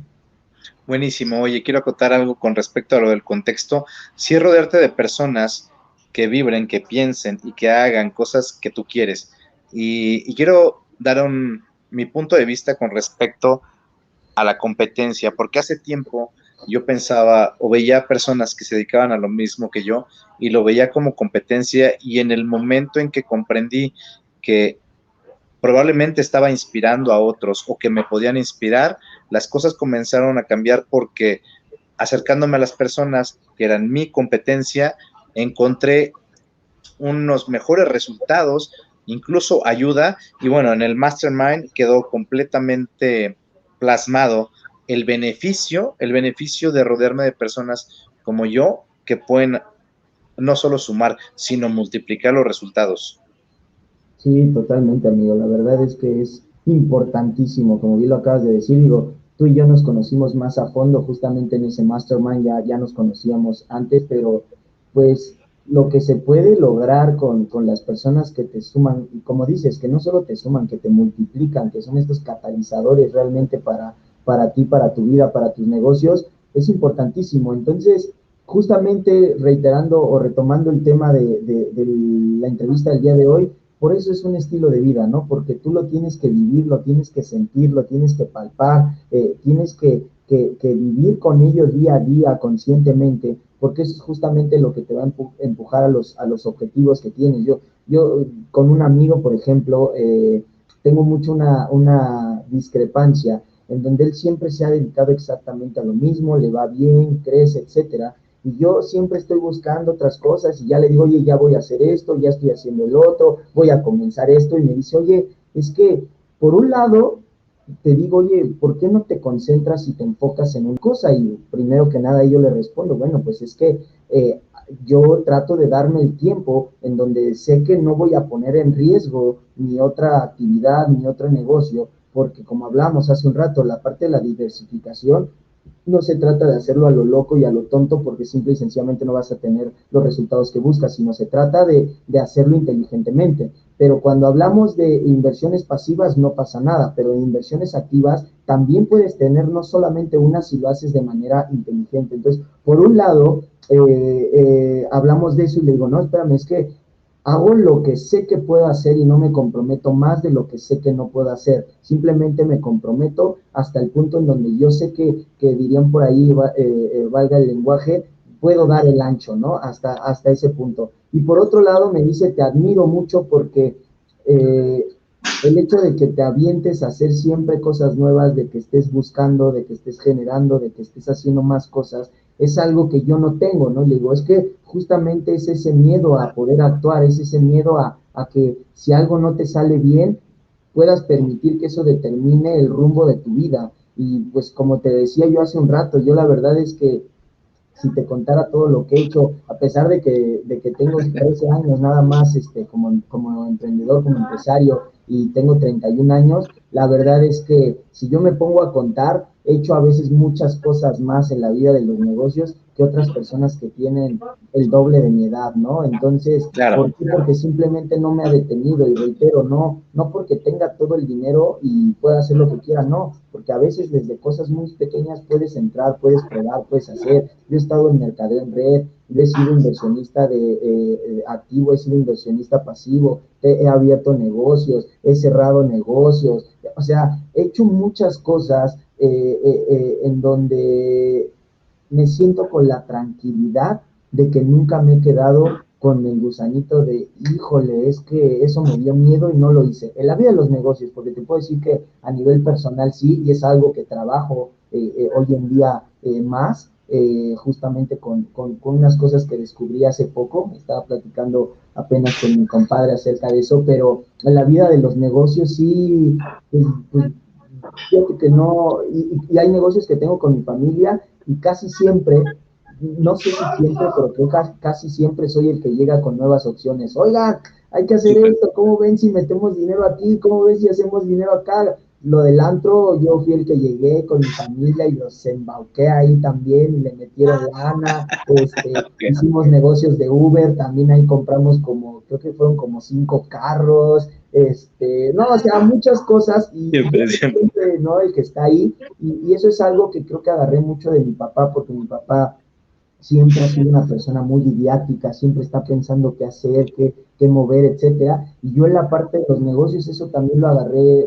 Buenísimo. Oye, quiero acotar algo con respecto a lo del contexto. Sí, rodearte de personas que vibren, que piensen y que hagan cosas que tú quieres. Y quiero dar mi punto de vista con respecto a la competencia, porque hace tiempo yo pensaba o veía personas que se dedicaban a lo mismo que yo y lo veía como competencia, y en el momento en que comprendí que probablemente estaba inspirando a otros o que me podían inspirar, las cosas comenzaron a cambiar, porque acercándome a las personas que eran mi competencia, encontré unos mejores resultados, incluso ayuda, y bueno, en el Mastermind quedó completamente plasmado el beneficio de rodearme de personas como yo que pueden no solo sumar, sino multiplicar los resultados. Sí, totalmente, amigo. La verdad es que es importantísimo, como bien lo acabas de decir, digo, tú y yo nos conocimos más a fondo justamente en ese mastermind, ya nos conocíamos antes, pero pues lo que se puede lograr con las personas que te suman, y como dices, que no solo te suman, que te multiplican, que son estos catalizadores realmente para ti, para tu vida, para tus negocios, es importantísimo. Entonces, justamente reiterando o retomando el tema de la entrevista del día de hoy, por eso es un estilo de vida, ¿no? Porque tú lo tienes que vivir, lo tienes que sentir, lo tienes que palpar, tienes que vivir con ello día a día conscientemente, porque eso es justamente lo que te va a empujar a los objetivos que tienes. Yo con un amigo, por ejemplo, tengo mucho una discrepancia en donde él siempre se ha dedicado exactamente a lo mismo, le va bien, crece, etcétera, y yo siempre estoy buscando otras cosas y ya le digo, oye, ya voy a hacer esto, ya estoy haciendo el otro, voy a comenzar esto, y me dice, oye, es que por un lado te digo, oye, ¿por qué no te concentras y te enfocas en una cosa? Y primero que nada yo le respondo, bueno, pues es que yo trato de darme el tiempo en donde sé que no voy a poner en riesgo mi otra actividad, mi otro negocio, porque como hablamos hace un rato, la parte de la diversificación no se trata de hacerlo a lo loco y a lo tonto porque simple y sencillamente no vas a tener los resultados que buscas, sino se trata de hacerlo inteligentemente. Pero cuando hablamos de inversiones pasivas no pasa nada, pero en inversiones activas también puedes tener no solamente una si lo haces de manera inteligente. Entonces, por un lado, hablamos de eso y le digo, no, espérame, es que hago lo que sé que puedo hacer y no me comprometo más de lo que sé que no puedo hacer. Simplemente me comprometo hasta el punto en donde yo sé que dirían por ahí, valga el lenguaje, puedo dar el ancho, ¿no? Hasta ese punto. Y por otro lado me dice, te admiro mucho porque eh, el hecho de que te avientes a hacer siempre cosas nuevas, de que estés buscando, de que estés generando, de que estés haciendo más cosas, es algo que yo no tengo, ¿no? Le digo, es que justamente es ese miedo a poder actuar, es ese miedo a que si algo no te sale bien, puedas permitir que eso determine el rumbo de tu vida. Y pues como te decía yo hace un rato, yo la verdad es que si te contara todo lo que he hecho, a pesar de que tengo 13 años nada más como emprendedor, como empresario, y tengo 31 años, la verdad es que si yo me pongo a contar, he hecho a veces muchas cosas más en la vida de los negocios que otras personas que tienen el doble de mi edad, ¿no? Entonces, Claro. ¿por qué? Porque simplemente no me ha detenido, y reitero, no porque tenga todo el dinero y pueda hacer lo que quiera, no, porque a veces desde cosas muy pequeñas puedes entrar, puedes probar, puedes hacer. Yo he estado en mercadeo en red, yo he sido inversionista activo, he sido inversionista pasivo, he abierto negocios, he cerrado negocios, o sea, he hecho muchas cosas en donde me siento con la tranquilidad de que nunca me he quedado con el gusanito de, híjole, es que eso me dio miedo y no lo hice. En la vida de los negocios, porque te puedo decir que a nivel personal sí, y es algo que trabajo hoy en día más, justamente con unas cosas que descubrí hace poco, estaba platicando apenas con mi compadre acerca de eso, pero en la vida de los negocios sí, pues fíjate que no, y hay negocios que tengo con mi familia y casi siempre, no sé si siempre, pero creo que casi siempre soy el que llega con nuevas opciones. Oiga, hay que hacer Súper. esto, ¿cómo ven si metemos dinero aquí? ¿Cómo ven si hacemos dinero acá? Lo del antro, yo fui el que llegué con mi familia y los embauqué ahí también y le metieron lana, Okay. hicimos negocios de Uber, también ahí compramos como, creo que fueron como 5 carros, no, o sea, muchas cosas, y yo Siempre, soy siempre. siempre, ¿no? El que está ahí, y eso es algo que creo que agarré mucho de mi papá, porque mi papá siempre ha sido una persona muy idiática, siempre está pensando qué hacer, qué mover, etcétera. Y yo en la parte de los negocios eso también lo agarré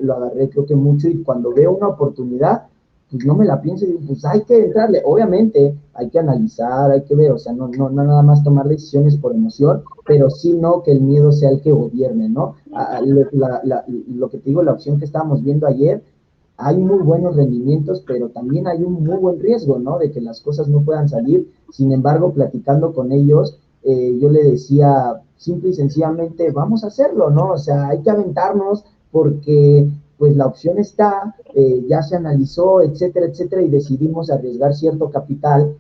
creo que mucho, y cuando veo una oportunidad, pues no me la pienso y digo, pues hay que entrarle. Obviamente hay que analizar, hay que ver, o sea, no nada más tomar decisiones por emoción, pero sí no que el miedo sea el que gobierne, ¿no? Lo que te digo, la opción que estábamos viendo ayer, hay muy buenos rendimientos, pero también hay un muy buen riesgo, ¿no? De que las cosas no puedan salir. Sin embargo, platicando con ellos, yo le decía simple y sencillamente, vamos a hacerlo, ¿no? O sea, hay que aventarnos porque pues la opción está, ya se analizó, etcétera, etcétera, y decidimos arriesgar cierto capital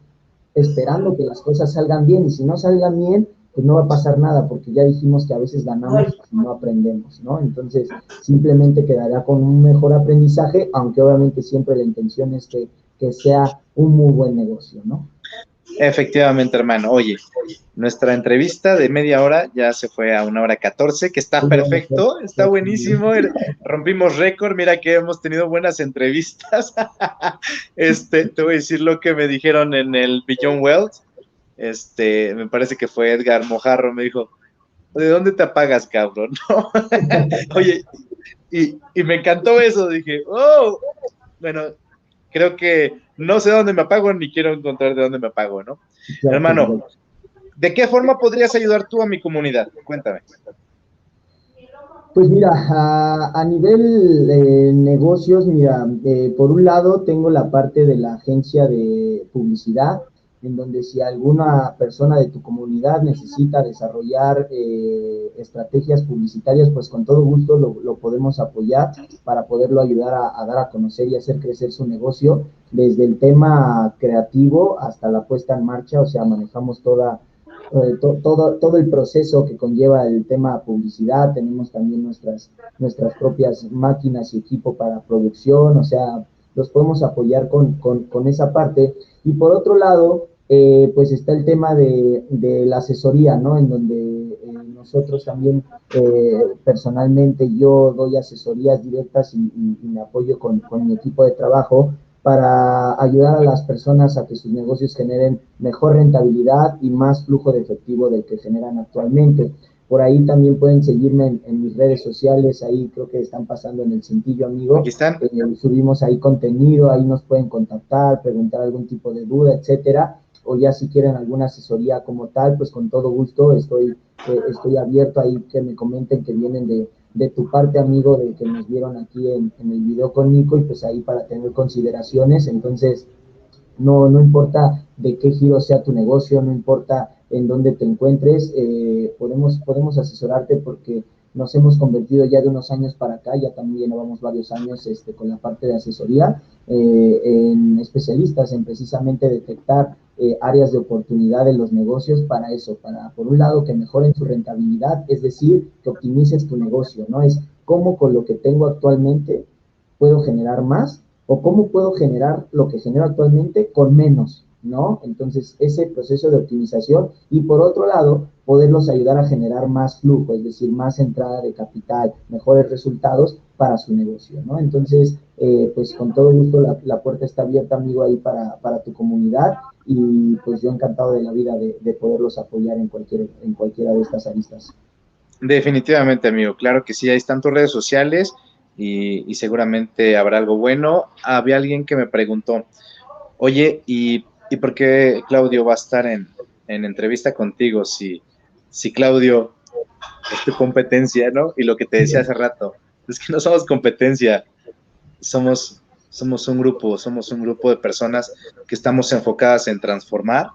esperando que las cosas salgan bien, y si no salgan bien, pues no va a pasar nada, porque ya dijimos que a veces ganamos y no aprendemos, ¿no? Entonces, simplemente quedará con un mejor aprendizaje, aunque obviamente siempre la intención es que sea un muy buen negocio, ¿no? Efectivamente, hermano. Oye, nuestra entrevista de media hora ya se fue a 1 hora 14, que está Muy bueno, perfecto, está buenísimo. Rompimos récord, mira que hemos tenido buenas entrevistas. Te voy a decir lo que me dijeron en el Beyond Wealth. Me parece que fue Edgar Mojarro, me dijo, ¿de dónde te apagas, cabrón? ¿No? Oye, y me encantó eso, dije, oh, bueno, creo que no sé dónde me apago ni quiero encontrar de dónde me apago, ¿no? Exacto, Hermano, exacto. ¿de qué forma podrías ayudar tú a mi comunidad? Cuéntame. Pues mira, a nivel negocios, mira, por un lado tengo la parte de la agencia de publicidad, en donde si alguna persona de tu comunidad necesita desarrollar estrategias publicitarias, pues con todo gusto lo podemos apoyar para poderlo ayudar a dar a conocer y hacer crecer su negocio, desde el tema creativo hasta la puesta en marcha, o sea, manejamos todo el proceso que conlleva el tema publicidad. Tenemos también nuestras propias máquinas y equipo para producción, o sea, los podemos apoyar con esa parte. Y por otro lado, pues está el tema de la asesoría, ¿no? En donde nosotros también, personalmente, yo doy asesorías directas y me apoyo con mi equipo de trabajo para ayudar a las personas a que sus negocios generen mejor rentabilidad y más flujo de efectivo del que generan actualmente. Por ahí también pueden seguirme en mis redes sociales, ahí creo que están pasando en el cintillo, Aquí amigo. están. Subimos ahí contenido, ahí nos pueden contactar, preguntar algún tipo de duda, etcétera. O ya si quieren alguna asesoría como tal, pues con todo gusto estoy abierto ahí que me comenten que vienen de tu parte, amigo, de que nos vieron aquí en el video con Nico, y pues ahí para tener consideraciones. Entonces, no importa de qué giro sea tu negocio, no importa en dónde te encuentres, podemos asesorarte, porque nos hemos convertido ya de unos años para acá, ya también llevamos varios años con la parte de asesoría, en especialistas en precisamente detectar áreas de oportunidad en los negocios para eso, para, por un lado, que mejoren su rentabilidad, es decir, que optimices tu negocio, ¿no? Es cómo con lo que tengo actualmente puedo generar más, o cómo puedo generar lo que genero actualmente con menos, ¿no? Entonces, ese proceso de optimización, y por otro lado, poderlos ayudar a generar más flujo, es decir, más entrada de capital, mejores resultados para su negocio, ¿no? Entonces, pues con todo gusto la puerta está abierta, amigo, ahí para tu comunidad, y pues yo encantado de la vida de poderlos apoyar en cualquiera de estas aristas. Definitivamente, amigo. Claro que sí, ahí están tus redes sociales y seguramente habrá algo bueno. Había alguien que me preguntó, oye, ¿y por qué Claudio va a estar en entrevista contigo si Claudio es tu competencia, ¿no? Y lo que te decía hace rato, es que no somos competencia, somos un grupo de personas que estamos enfocadas en transformar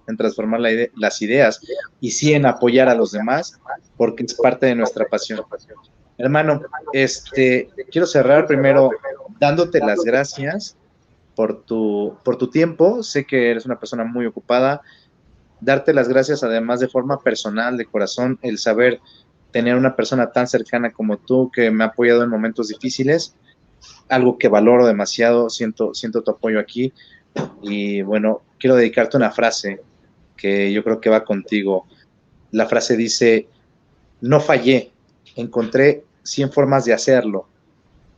las ideas y sí en apoyar a los demás, porque es parte de nuestra pasión. Hermano, quiero cerrar primero dándote las gracias por tu tiempo. Sé que eres una persona muy ocupada. Darte las gracias además de forma personal, de corazón, el saber tener una persona tan cercana como tú que me ha apoyado en momentos difíciles, algo que valoro demasiado, siento tu apoyo aquí. Y bueno, quiero dedicarte una frase que yo creo que va contigo. La frase dice, no fallé, encontré 100 formas de hacerlo,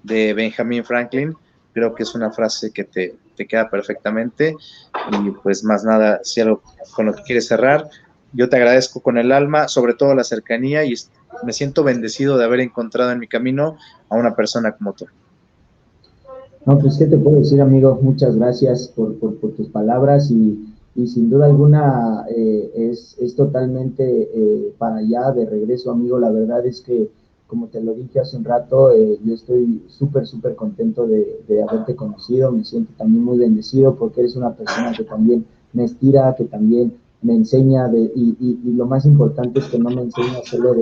de Benjamin Franklin. Creo que es una frase que te queda perfectamente. Y pues más nada, si algo con lo que quieres cerrar, yo te agradezco con el alma, sobre todo la cercanía, y me siento bendecido de haber encontrado en mi camino a una persona como tú. No, pues, ¿qué te puedo decir, amigo? Muchas gracias por tus palabras, y sin duda alguna es totalmente para allá, de regreso, amigo. La verdad es que, como te lo dije hace un rato, yo estoy súper contento de haberte conocido. Me siento también muy bendecido, porque eres una persona que también me estira, que también me enseña, y lo más importante es que no me enseña solo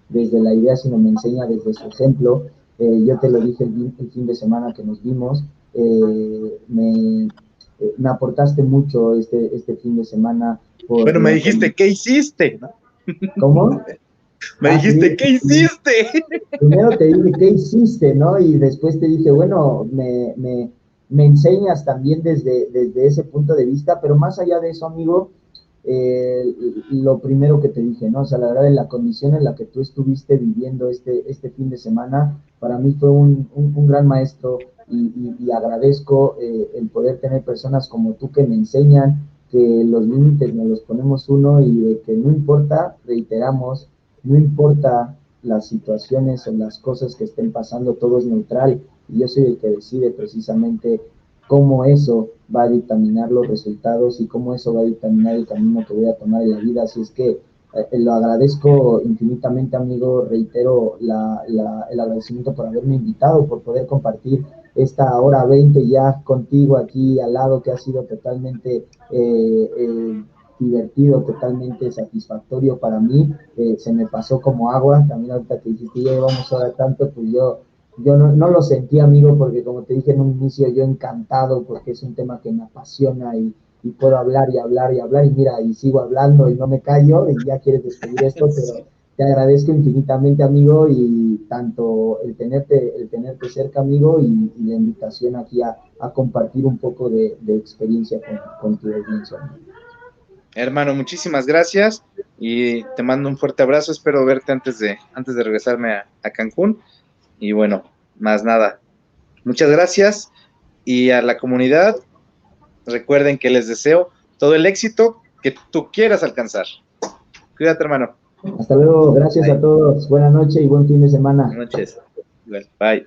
desde la idea, sino me enseña desde su ejemplo. yo te lo dije el fin de semana que nos vimos, me aportaste mucho este fin de semana. Bueno, me dijiste, ¿qué hiciste? ¿No? ¿Cómo? Me dijiste, ¿qué hiciste? Primero te dije, ¿qué hiciste? ¿No? Y después te dije, bueno, me enseñas también desde ese punto de vista, pero más allá de eso, amigo, lo primero que te dije, ¿no? O sea, la verdad, en la condición en la que tú estuviste viviendo este fin de semana, para mí fue un gran maestro y agradezco el poder tener personas como tú que me enseñan que los límites nos los ponemos uno y de que no importa, reiteramos, no importa las situaciones o las cosas que estén pasando, todo es neutral y yo soy el que decide precisamente cómo eso va a dictaminar los resultados y cómo eso va a dictaminar el camino que voy a tomar en la vida. Así es que lo agradezco infinitamente, amigo. Reitero el agradecimiento por haberme invitado, por poder compartir esta hora 20 ya contigo aquí al lado, que ha sido totalmente divertido, totalmente satisfactorio para mí. Se me pasó como agua. También ahorita que dijiste, ya llevamos ahora tanto, pues yo no lo sentí, amigo, porque como te dije en un inicio, yo encantado, porque es un tema que me apasiona y puedo hablar y hablar y hablar, y mira, y sigo hablando y no me callo, y ya quieres despedir esto, pero te agradezco infinitamente, amigo, y tanto el tenerte cerca, amigo, y la invitación aquí a compartir un poco de experiencia con tu audiencia. Hermano, muchísimas gracias y te mando un fuerte abrazo. Espero verte antes de regresarme a Cancún. Y bueno, más nada. Muchas gracias. Y a la comunidad, recuerden que les deseo todo el éxito que tú quieras alcanzar. Cuídate, hermano. Hasta luego. Gracias a todos. Buenas noches y buen fin de semana. Buenas noches. Bye.